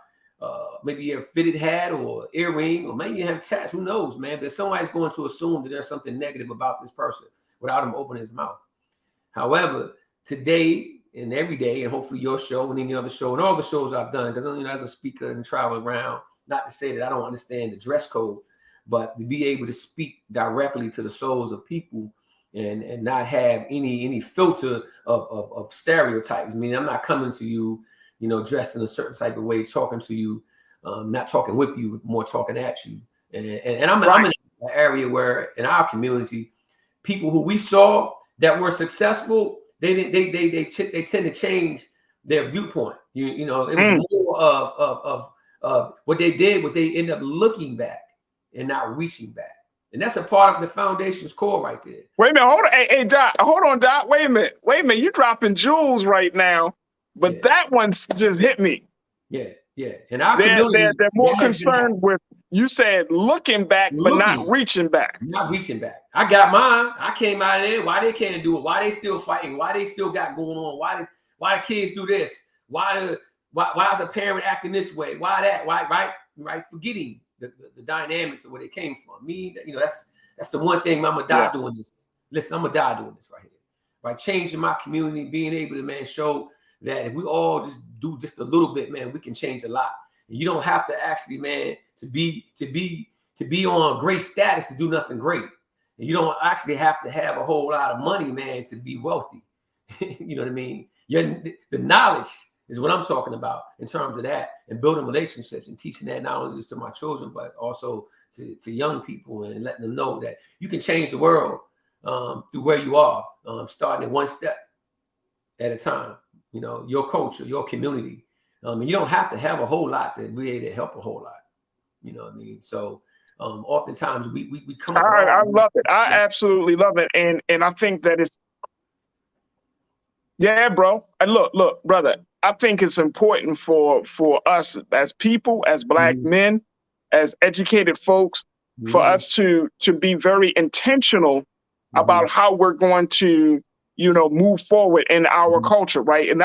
maybe a fitted hat or earring, or maybe you have tats. Who knows, man? But somebody's going to assume that there's something negative about this person without him opening his mouth. However, today and every day, and hopefully your show and any other show and all the shows I've done, because, you know, as a speaker and travel around, not to say that I don't understand the dress code, but to be able to speak directly to the souls of people and not have any filter of stereotypes. I mean, I'm not coming to you, you know, dressed in a certain type of way, talking to you, not talking with you, more talking at you. And I'm in an area where in our community, people who we saw that were successful, they tend to change their viewpoint. You know, it was more of what they did was they end up looking back and not reaching back. And that's a part of the foundation's core right there. Wait a minute, hold on. Hey, Doc, hold on, Doc. Wait a minute. You're dropping jewels right now, but that one's just hit me. Yeah. And our community, they're more concerned with, you said looking back, but not reaching back. Not reaching back. I got mine. I came out of there. Why they can't do it? Why they still fighting? Why they still got going on? Why the kids do this? Why is a parent acting this way? Why that? Why right? Forgetting the dynamics of where they came from. Me, you know, that's the one thing I'm gonna die doing this. Listen, I'm gonna die doing this right here. Right, changing my community, being able to, man, show that if we all just do just a little bit, man, we can change a lot. And you don't have to actually, man, to be on great status to do nothing great. And you don't actually have to have a whole lot of money, man, to be wealthy. You know what I mean? The knowledge is what I'm talking about in terms of that, and building relationships and teaching that not only just to my children, but also to young people, and letting them know that you can change the world through where you are, starting at one step at a time. You know, your culture, your community. And you don't have to have a whole lot to be able to help a whole lot. You know what I mean? So oftentimes we come. I love it. I absolutely love it. And I think that it's, yeah, bro. And look, brother, I think it's important for us as people, as Black men, as educated folks, for us to be very intentional about how we're going to, you know, move forward in our culture, right? And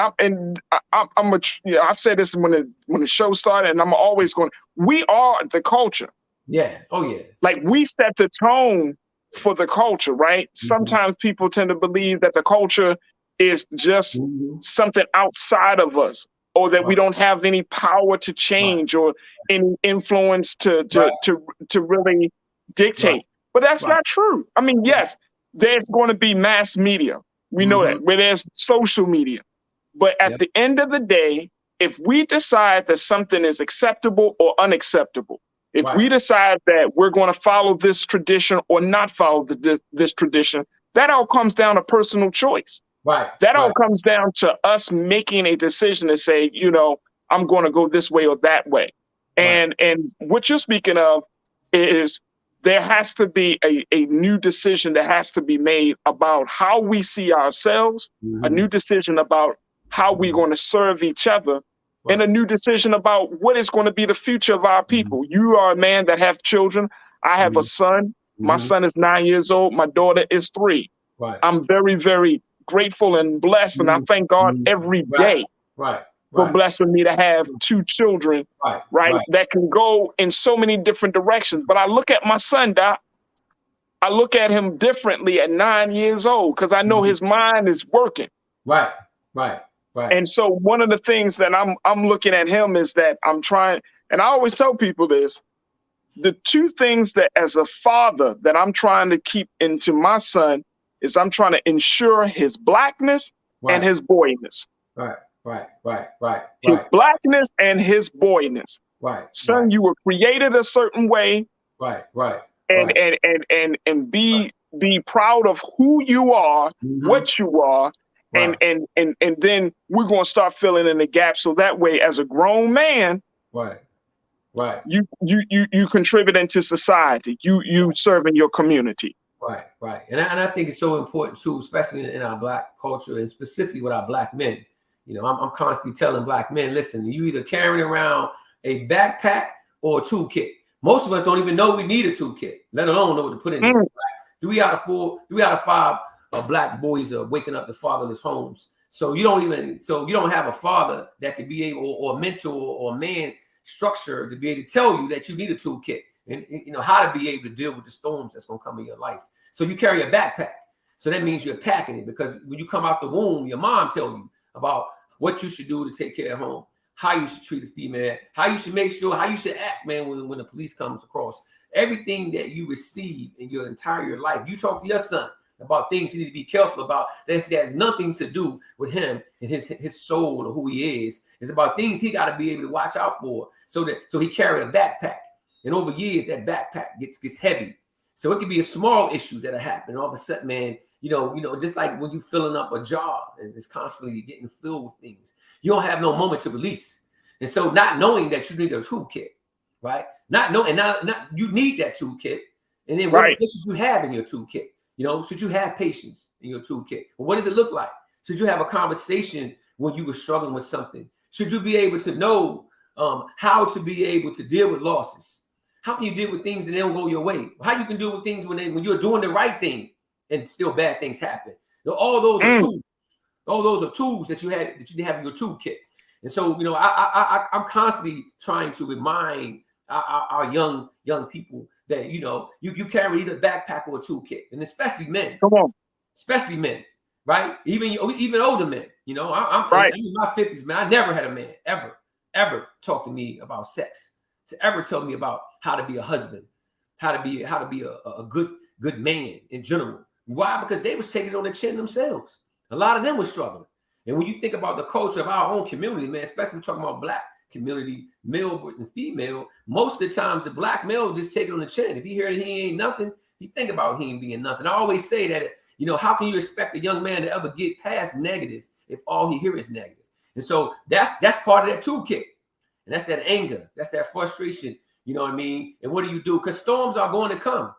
I've said this when the show started, and I'm always going, we are the culture. Yeah. Oh yeah. Like, we set the tone for the culture, right? Sometimes people tend to believe that the culture is just something outside of us, or that we don't have any power to change or any influence to really dictate. But that's not true. I mean, yes, there's going to be mass media. We know that, where there's social media. But at the end of the day, if we decide that something is acceptable or unacceptable, if we decide that we're going to follow this tradition or not follow this tradition, that all comes down to personal choice. That all comes down to us making a decision to say, you know, I'm going to go this way or that way. And what you're speaking of is, there has to be a new decision that has to be made about how we see ourselves, a new decision about how we're going to serve each other, and a new decision about what is going to be the future of our people. You are a man that have children. I have a son. My son is 9 years old. My daughter is 3. I'm very, very grateful and blessed, and I thank God every day for blessing me to have 2 children, that can go in so many different directions. But I look at my son, Doc. I look at him differently at 9 years old, because I know his mind is working. Right. And so one of the things that I'm looking at him is that I'm trying, and I always tell people this, the two things that as a father that I'm trying to keep into my son is I'm trying to ensure his blackness and his boyness. Right. His blackness and his boyness. Right. Son, you were created a certain way. Right. And be proud of who you are, what you are, and then we're gonna start filling in the gaps. So that way, as a grown man, you contributing to society. You serving your community. Right. And I think it's so important too, especially in our Black culture and specifically with our Black men. You know, I'm constantly telling Black men, listen, you either carrying around a backpack or a toolkit. Most of us don't even know we need a toolkit, let alone know what to put in there. 3 out of 5 Black boys are waking up to fatherless homes. So you don't have a father that could be able, or a mentor or a man structure to be able to tell you that you need a toolkit and you know how to be able to deal with the storms that's going to come in your life. So you carry a backpack. So that means you're packing it, because when you come out the womb, your mom tells you about what you should do to take care of home, how you should treat a female, how you should make sure, how you should act, man, when the police comes across. Everything that you receive in your entire life, you talk to your son about things you need to be careful about. That has nothing to do with him and his soul or who he is. It's about things he got to be able to watch out for. So he carry a backpack, and over years that backpack gets heavy. So it could be a small issue that'll happen. All of a sudden, man, you know, just like when you filling up a jar and it's constantly getting filled with things, you don't have no moment to release. And so not knowing that you need a toolkit, right? Not you need that toolkit. And then what should you have in your toolkit? You know, should you have patience in your toolkit? Well, what does it look like? Should you have a conversation when you were struggling with something? Should you be able to know how to be able to deal with losses? How can you deal with things that don't go your way? How you can deal with things when you're doing the right thing and still bad things happen? All those are tools. All those are tools that you have in your toolkit. And so, you know, I'm constantly trying to remind our young people that, you know, you carry either a backpack or a toolkit, and especially men. Come on. Especially men, right? Even older men. You know, I'm in my 50s, man. I never had a man ever talk to me about sex, to ever tell me about how to be a husband, how to be a good man in general. Why? Because they was taking it on the chin themselves. A lot of them were struggling. And when you think about the culture of our own community, man, especially talking about Black community, male and female, most of the times the Black male just take it on the chin. If he hear that he ain't nothing, he think about he ain't being nothing. I always say that, you know, how can you expect a young man to ever get past negative if all he hear is negative? And so that's part of that toolkit. And that's that anger. That's that frustration. You know what I mean? And what do you do? Because storms are going to come,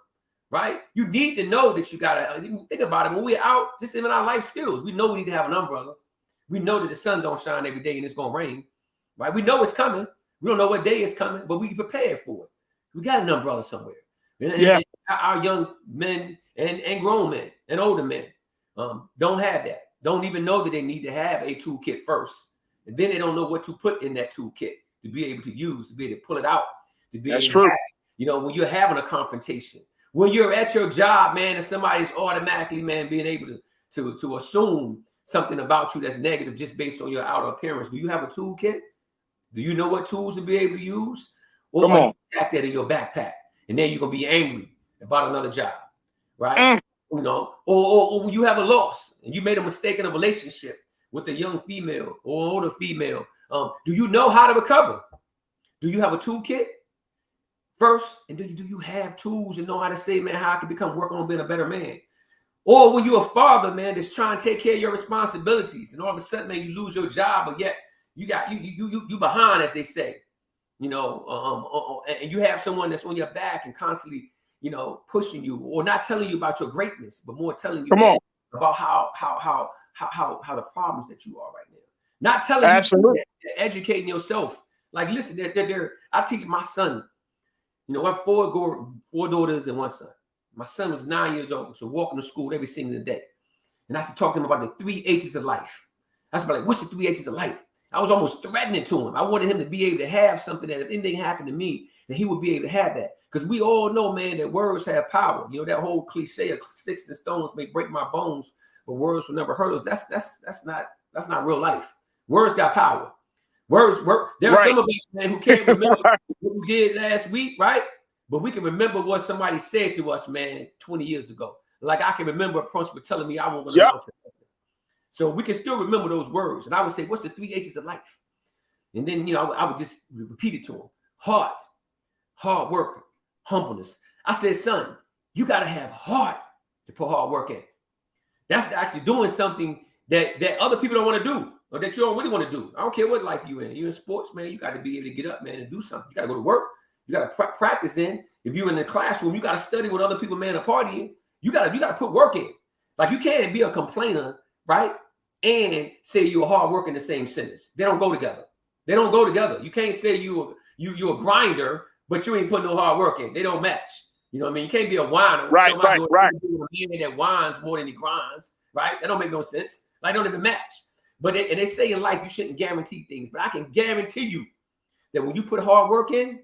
right? You need to know that you got to think about it. When we're out, just even our life skills, we know we need to have an umbrella. We know that the sun don't shine every day and it's going to rain, right? We know it's coming. We don't know what day it's coming, but we prepared for it. We got an umbrella somewhere. And our young men and grown men and older men don't have that. Don't even know that they need to have a toolkit first. And then they don't know what to put in that toolkit to be able to use, to be able to pull it out, to be able to have, you know, when you're having a confrontation, when you're at your job, man, and somebody's automatically, man, being able to assume something about you that's negative just based on your outer appearance. Do you have a toolkit? Do you know what tools to be able to use? Or you pack that in your backpack, and then you're gonna be angry about another job, right? You know, or when you have a loss and you made a mistake in a relationship with a young female or older female, do you know how to recover? Do you have a toolkit first? And do you have tools and know how to say, man, how I can work on being a better man? Or when you're a father, man, that's trying to take care of your responsibilities, and all of a sudden, man, you lose your job, but yet you behind, as they say, you know, and you have someone that's on your back and constantly, you know, pushing you, or not telling you about your greatness, but more telling you about how the problems that you are right now. Not telling you that, educating yourself. Like, listen, I teach my son. You know, I have four daughters and one son. My son was 9 years old, so walking to school every single day. And I used to talk to him about the 3 H's of life. I was like, what's the 3 H's of life? I was almost threatening to him. I wanted him to be able to have something that if anything happened to me, that he would be able to have that. Because we all know, man, that words have power. You know, that whole cliche of sticks and stones may break my bones, but words will never hurt us. That's not real life. Words got power. Words. There are some of us, man, who can't remember what we did last week, right? But we can remember what somebody said to us, man, 20 years ago. Like I can remember a principal telling me I won't go to. So we can still remember those words. And I would say, what's the 3 H's of life? And then, you know, I would just repeat it to him. Heart, hard work, humbleness. I said, son, you got to have heart to put hard work in. That's actually doing something that other people don't want to do or that you don't really want to do. I don't care what life you're in. You're in sports, man. You got to be able to get up, man, and do something. You got to go to work. You got to practice in. If you're in the classroom, you got to study with other people, man, are partying. You got to put work in. Like you can't be a complainer, right? And say you're a hard worker in the same sentence. They don't go together. They don't go together. You can't say you're a grinder, but you ain't putting no hard work in. They don't match. You know what I mean? You can't be a whiner. Right. A man that whines more than he grinds, right? That don't make no sense. Like, don't even match. But they say in life you shouldn't guarantee things, but I can guarantee you that when you put hard work in,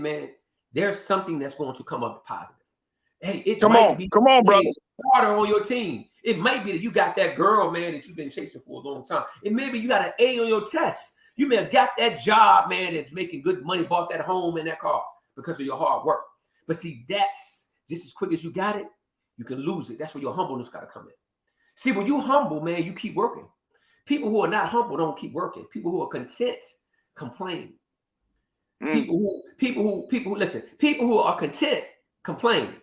man, there's something that's going to come up positive. Hey, it come on, brother. Starter on your team. It might be that you got that girl, man, that you've been chasing for a long time. It may be you got an A on your test. You may have got that job, man, that's making good money, bought that home and that car because of your hard work. But see, that's just as quick as you got it, you can lose it. That's where your humbleness got to come in. See, when you humble, man, you keep working. People who are not humble don't keep working. People who are content complain. People who are content complain.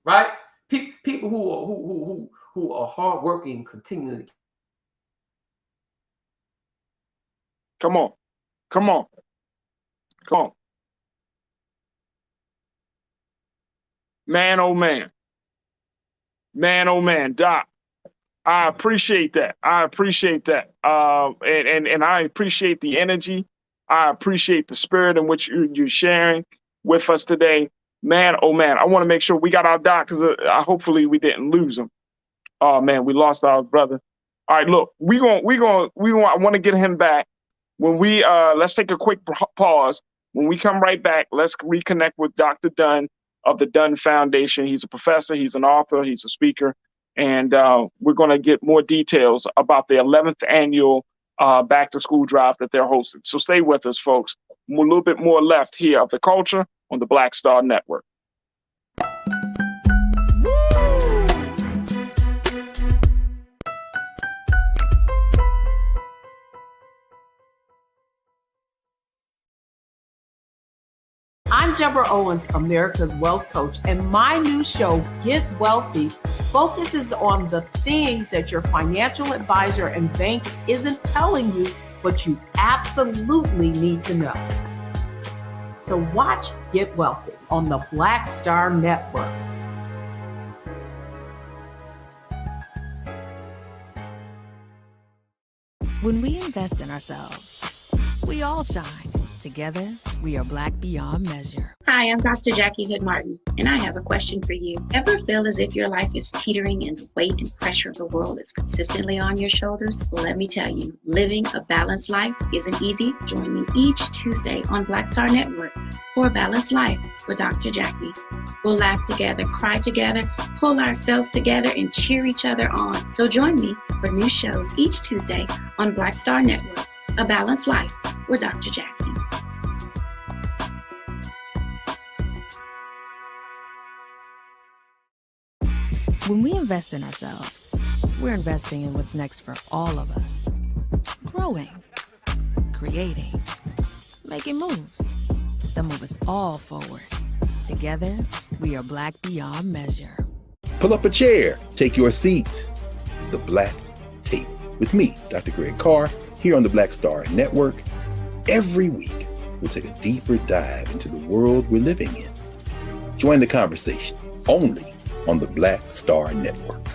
Right? People who are hardworking continually. Come on. Man, oh man. Doc, I appreciate that. And I appreciate the energy. I appreciate the spirit in which you're sharing with us today. Man, oh man, I want to make sure we got our doc because hopefully we didn't lose him. Oh man, we lost our brother. All right, look, I want to get him back. When we let's take a quick pause. When we come right back, let's reconnect with Dr. Dunn of the Dunn Foundation. He's a professor, he's an author, he's a speaker, and we're going to get more details about the 11th annual back to school drive that they're hosting. So stay with us, folks. A little bit more left here of the culture on the Black Star Network. I'm Deborah Owens, America's Wealth Coach, and my new show, Get Wealthy, focuses on the things that your financial advisor and bank isn't telling you, but you absolutely need to know. So watch Get Wealthy on the Black Star Network. When we invest in ourselves, we all shine. Together, we are Black beyond measure. Hi, I'm Dr. Jackie Hood Martin, and I have a question for you. Ever feel as if your life is teetering and the weight and pressure of the world is consistently on your shoulders? Well, let me tell you, living a balanced life isn't easy. Join me each Tuesday on Black Star Network for a Balanced Life with Dr. Jackie. We'll laugh together, cry together, pull ourselves together, and cheer each other on. So join me for new shows each Tuesday on Black Star Network, A Balanced Life with Dr. Jackie. When we invest in ourselves, we're investing in what's next for all of us. Growing, creating, making moves that move us all forward. Together, we are Black beyond measure. Pull up a chair, take your seat. The Black Tape with me, Dr. Greg Carr, here on the Black Star Network. Every week, we'll take a deeper dive into the world we're living in. Join the conversation only on the Black Star Network.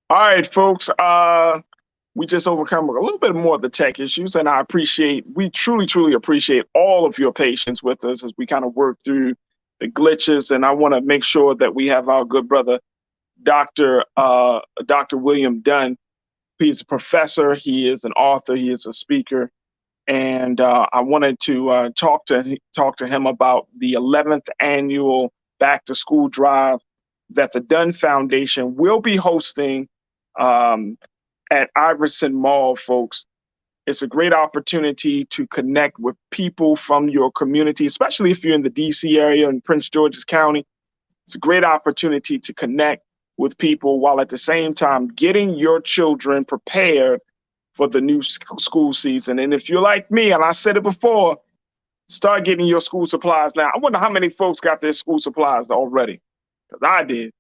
All right, folks. We just overcome a little bit more of the tech issues, and we truly appreciate all of your patience with us as we kind of work through the glitches. And I want to make sure that we have our good brother, Dr. William Dunn, He's a professor. He is an author. He is a speaker. And I wanted to talk to him about the 11th annual back to school drive that the Dunn Foundation will be hosting at Iverson Mall, folks. It's a great opportunity to connect with people from your community, especially if you're in the DC area in Prince George's County. It's a great opportunity to connect with people while at the same time getting your children prepared for the new school season. And if you're like me, and I said it before, start getting your school supplies now. I wonder how many folks got their school supplies already, because I did.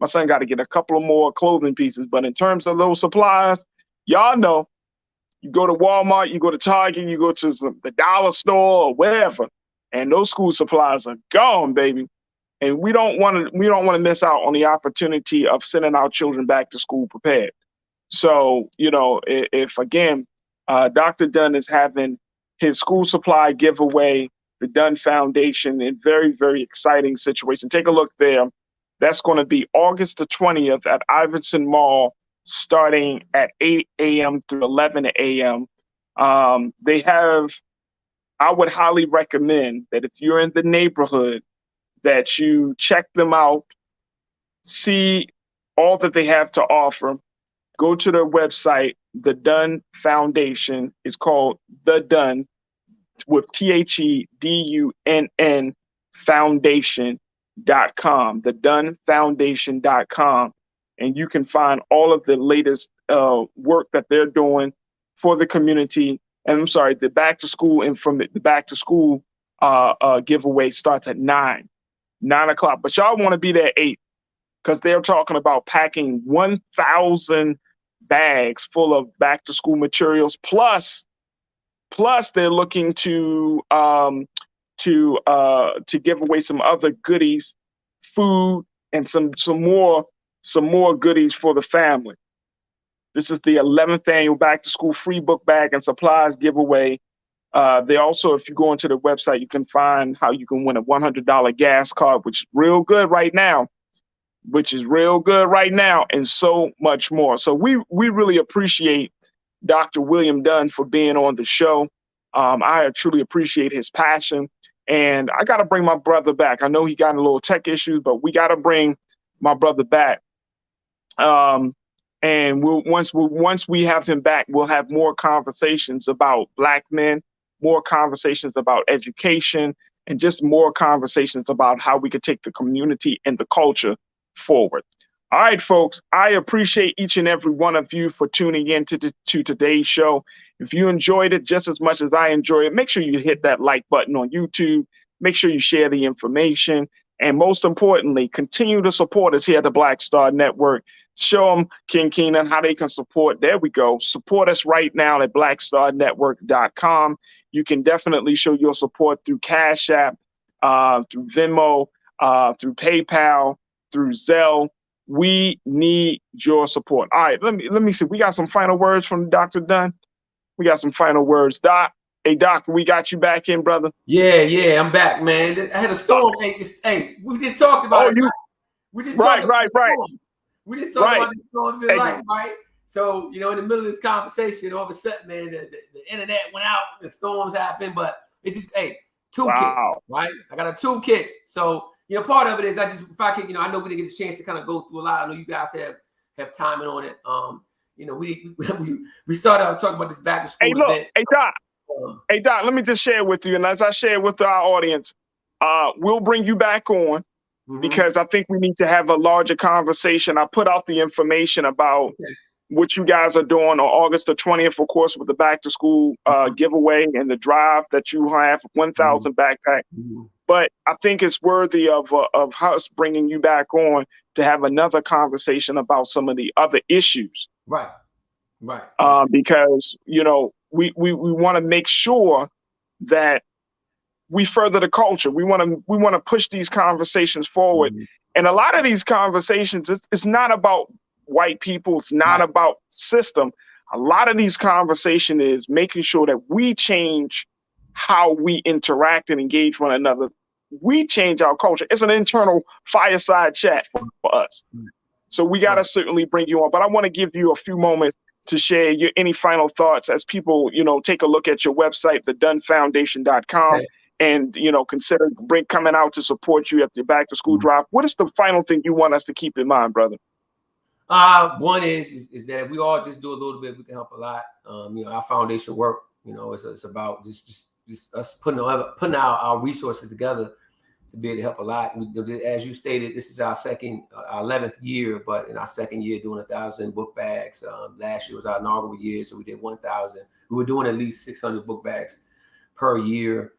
My son got to get a couple of more clothing pieces. But in terms of those supplies, y'all know, you go to Walmart, you go to Target, you go to the dollar store or wherever, and those school supplies are gone, baby. And we don't want to miss out on the opportunity of sending our children back to school prepared. So, if again, Dr. Dunn is having his school supply giveaway, the Dunn Foundation, in very, very exciting situation. Take a look there. That's going to be August the 20th at Iverson Mall, starting at 8 a.m. through 11 a.m. I would highly recommend that if you're in the neighborhood, that you check them out, see all that they have to offer. Go to their website. The Dunn Foundation is called The Dunn, with THEDUNN Foundation.com, thedunnfoundation.com. And you can find all of the latest work that they're doing for the community. And I'm sorry, the back to school and from the back to school giveaway starts at 9 o'clock. But y'all want to be there at 8, because they're talking about packing 1,000 bags full of back to school materials. Plus they're looking to give away some other goodies, food, and some more goodies for the family. This is the 11th annual back to school free book bag and supplies giveaway. They also, if you go into the website, you can find how you can win a $100 gas card, which is real good right now, and so much more. So we really appreciate Dr. William Dunn for being on the show. I truly appreciate his passion, and I got to bring my brother back. I know he got a little tech issues, but we got to bring my brother back. And once we have him back, we'll have more conversations about Black men, more conversations about education, and just more conversations about how we could take the community and the culture forward. All right, folks, I appreciate each and every one of you for tuning in to today's show. If you enjoyed it just as much as I enjoy it, make sure you hit that like button on YouTube. Make sure you share the information. And most importantly, continue to support us here at the Black Star Network. Show them, King Keenan, how they can support. There we go. Support us right now at blackstarnetwork.com. You can definitely show your support through Cash App, through Venmo, through PayPal, through Zelle. We need your support. All right, let me see. We got some final words from Dr. Dunn. We got some final words. Doc, hey, Doc, we got you back in, brother. Yeah, I'm back, man. I had a storm. Hey, we just talked about it. We just talked about storms. We just talked about the storms in life, right? So, in the middle of this conversation, all of a sudden, man, the internet went out, the storms happened, but it just, toolkit, right? I got a toolkit. So, part of it is if I can, I know we didn't get a chance to kind of go through a lot. I know you guys have timing on it. We started out talking about this back to school event. Hey, Doc, let me just share with you. And as I share with our audience, we'll bring you back on because I think we need to have a larger conversation. I put out the information about what you guys are doing on August the 20th, of course, with the back to school giveaway and the drive that you have, 1,000 backpacks. But I think it's worthy of us bringing you back on to have another conversation about some of the other issues. Right. Because, we want to make sure that we further the culture. We want to push these conversations forward. And a lot of these conversations, it's not about white people. It's not about system. A lot of these conversations is making sure that we change how we interact and engage one another. We change our culture. It's an internal fireside chat for us. So we got to certainly bring you on. But I want to give you a few moments to share any final thoughts as people, take a look at your website, the DunnFoundation.com, Okay. and, consider coming out to support you at the back to school drive. What is the final thing you want us to keep in mind, brother? One is that if we all just do a little bit, we can help a lot. Our foundation work, it's about just us putting our resources together to be able to help a lot. As you stated, this is our 11th year, but in our second year doing 1,000 book bags. Last year was our inaugural year, so we did 1,000. We were doing at least 600 book bags per year.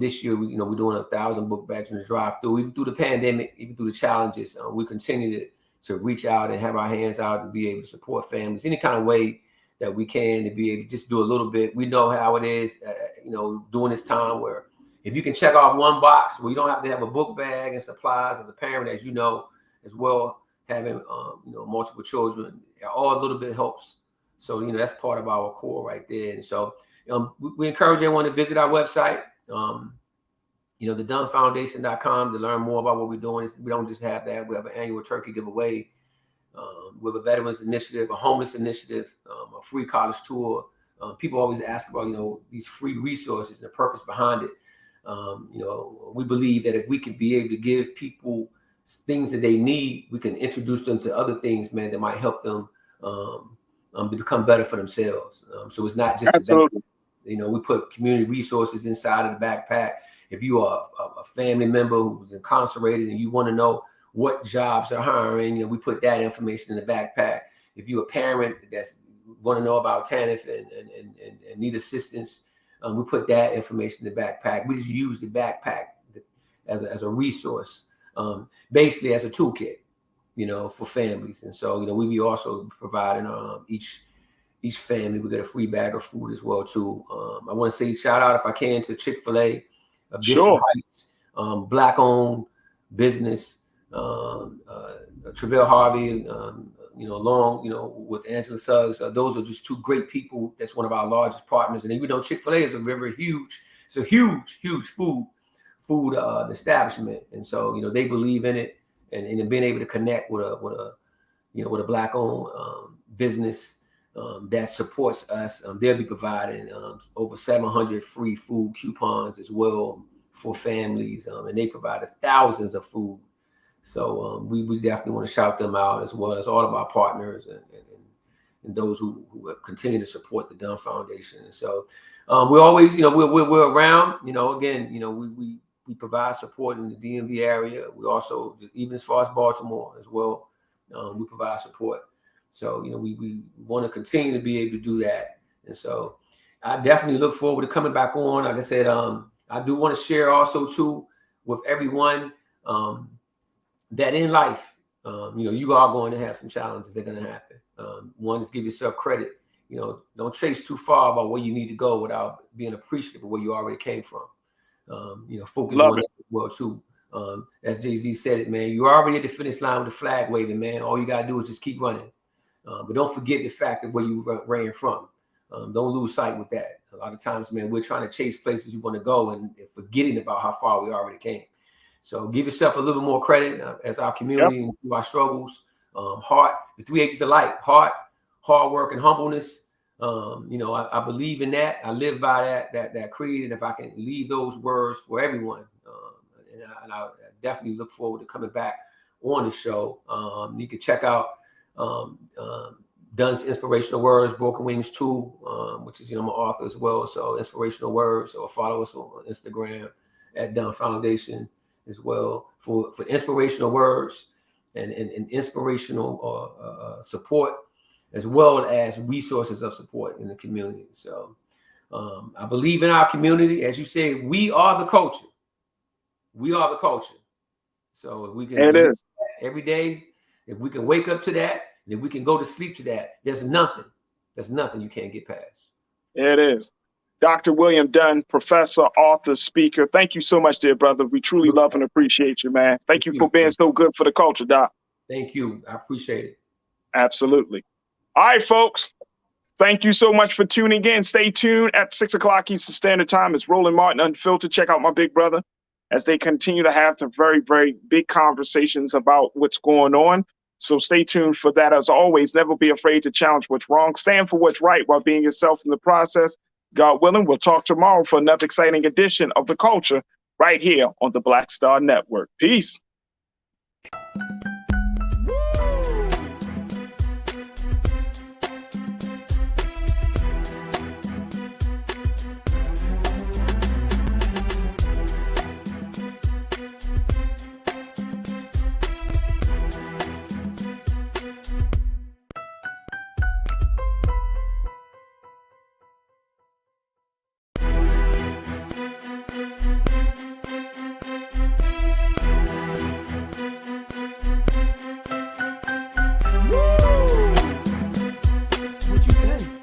This year, we're doing 1,000 book bags in the drive-through. Even through the pandemic, even through the challenges, we continue to reach out and have our hands out to be able to support families any kind of way that we can, to be able to just do a little bit. We know how it is, during this time where if you can check off one box where you don't have to have a book bag and supplies as a parent, as as well, having, multiple children, all a little bit helps. So, that's part of our core right there. And so we encourage everyone to visit our website, the DunnFoundation.com, to learn more about what we're doing. We don't just have that. We have an annual turkey giveaway. We have a veterans initiative, a homeless initiative, a free college tour. People always ask about, these free resources and the purpose behind it. We believe that if we can be able to give people things that they need, we can introduce them to other things, man, that might help them to become better for themselves. So it's not just absolutely. We put community resources inside of the backpack. If you are a family member who's incarcerated and you want to know what jobs are hiring, we put that information in the backpack. If you're a parent that's want to know about TANF and need assistance, we put that information in the backpack. We just use the backpack as a resource, basically as a toolkit, for families. And so, we be also providing each family, we get a free bag of food as well too. I want to say shout out, if I can, to Chick-fil-A of District Heights, Black-owned business, Travell Harvey, along, with Angela Suggs. Those are just two great people. That's one of our largest partners. And even though Chick-fil-A is it's a huge food establishment. And so, they believe in it, and being able to connect with a Black-owned business that supports us. They'll be providing over 700 free food coupons as well for families, and they provided thousands of food. So we definitely want to shout them out, as well as all of our partners and those who continue to support the Dunn Foundation. And so we always, we're around. Again, we provide support in the DMV area. We also, even as far as Baltimore as well, we provide support. So, we want to continue to be able to do that. And so I definitely look forward to coming back on. Like I said, I do want to share also too with everyone that in life, you are going to have some challenges that are going to happen. One is give yourself credit. Don't chase too far about where you need to go without being appreciative of where you already came from. Focus on that as well too. As Jay-Z said it, man, you're already at the finish line with the flag waving, man. All you got to do is just keep running. But don't forget the fact of where you ran from. Don't lose sight with that. A lot of times, man, we're trying to chase places you want to go and forgetting about how far we already came. So give yourself a little bit more credit as our community and through our struggles. The 3 H's of life: heart, hard work, and humbleness. I believe in that. I live by that creed. And if I can leave those words for everyone, and I definitely look forward to coming back on the show. You can check out Dunn's Inspirational Words, Broken Wings 2, which is, I'm an author as well. So Inspirational Words, or follow us on Instagram at Dunn Foundation as well for inspirational words and inspirational support, as well as resources of support in the community. So I believe in our community. As you say, we are the culture. We are the culture. So if we can do that every day, if we can wake up to that, and if we can go to sleep to that, there's nothing you can't get past. It is. Dr. William Dunn, professor, author, speaker. Thank you so much, dear brother. We truly love and appreciate you, man. Thank you for being so good for the culture, Doc. Thank you. I appreciate it. Absolutely. All right, folks. Thank you so much for tuning in. Stay tuned at 6 o'clock Eastern Standard Time. It's Roland Martin Unfiltered. Check out my big brother as they continue to have the very, very big conversations about what's going on. So stay tuned for that. As always, never be afraid to challenge what's wrong. Stand for what's right while being yourself in the process. God willing, we'll talk tomorrow for another exciting edition of The Culture right here on the Black Star Network. Peace.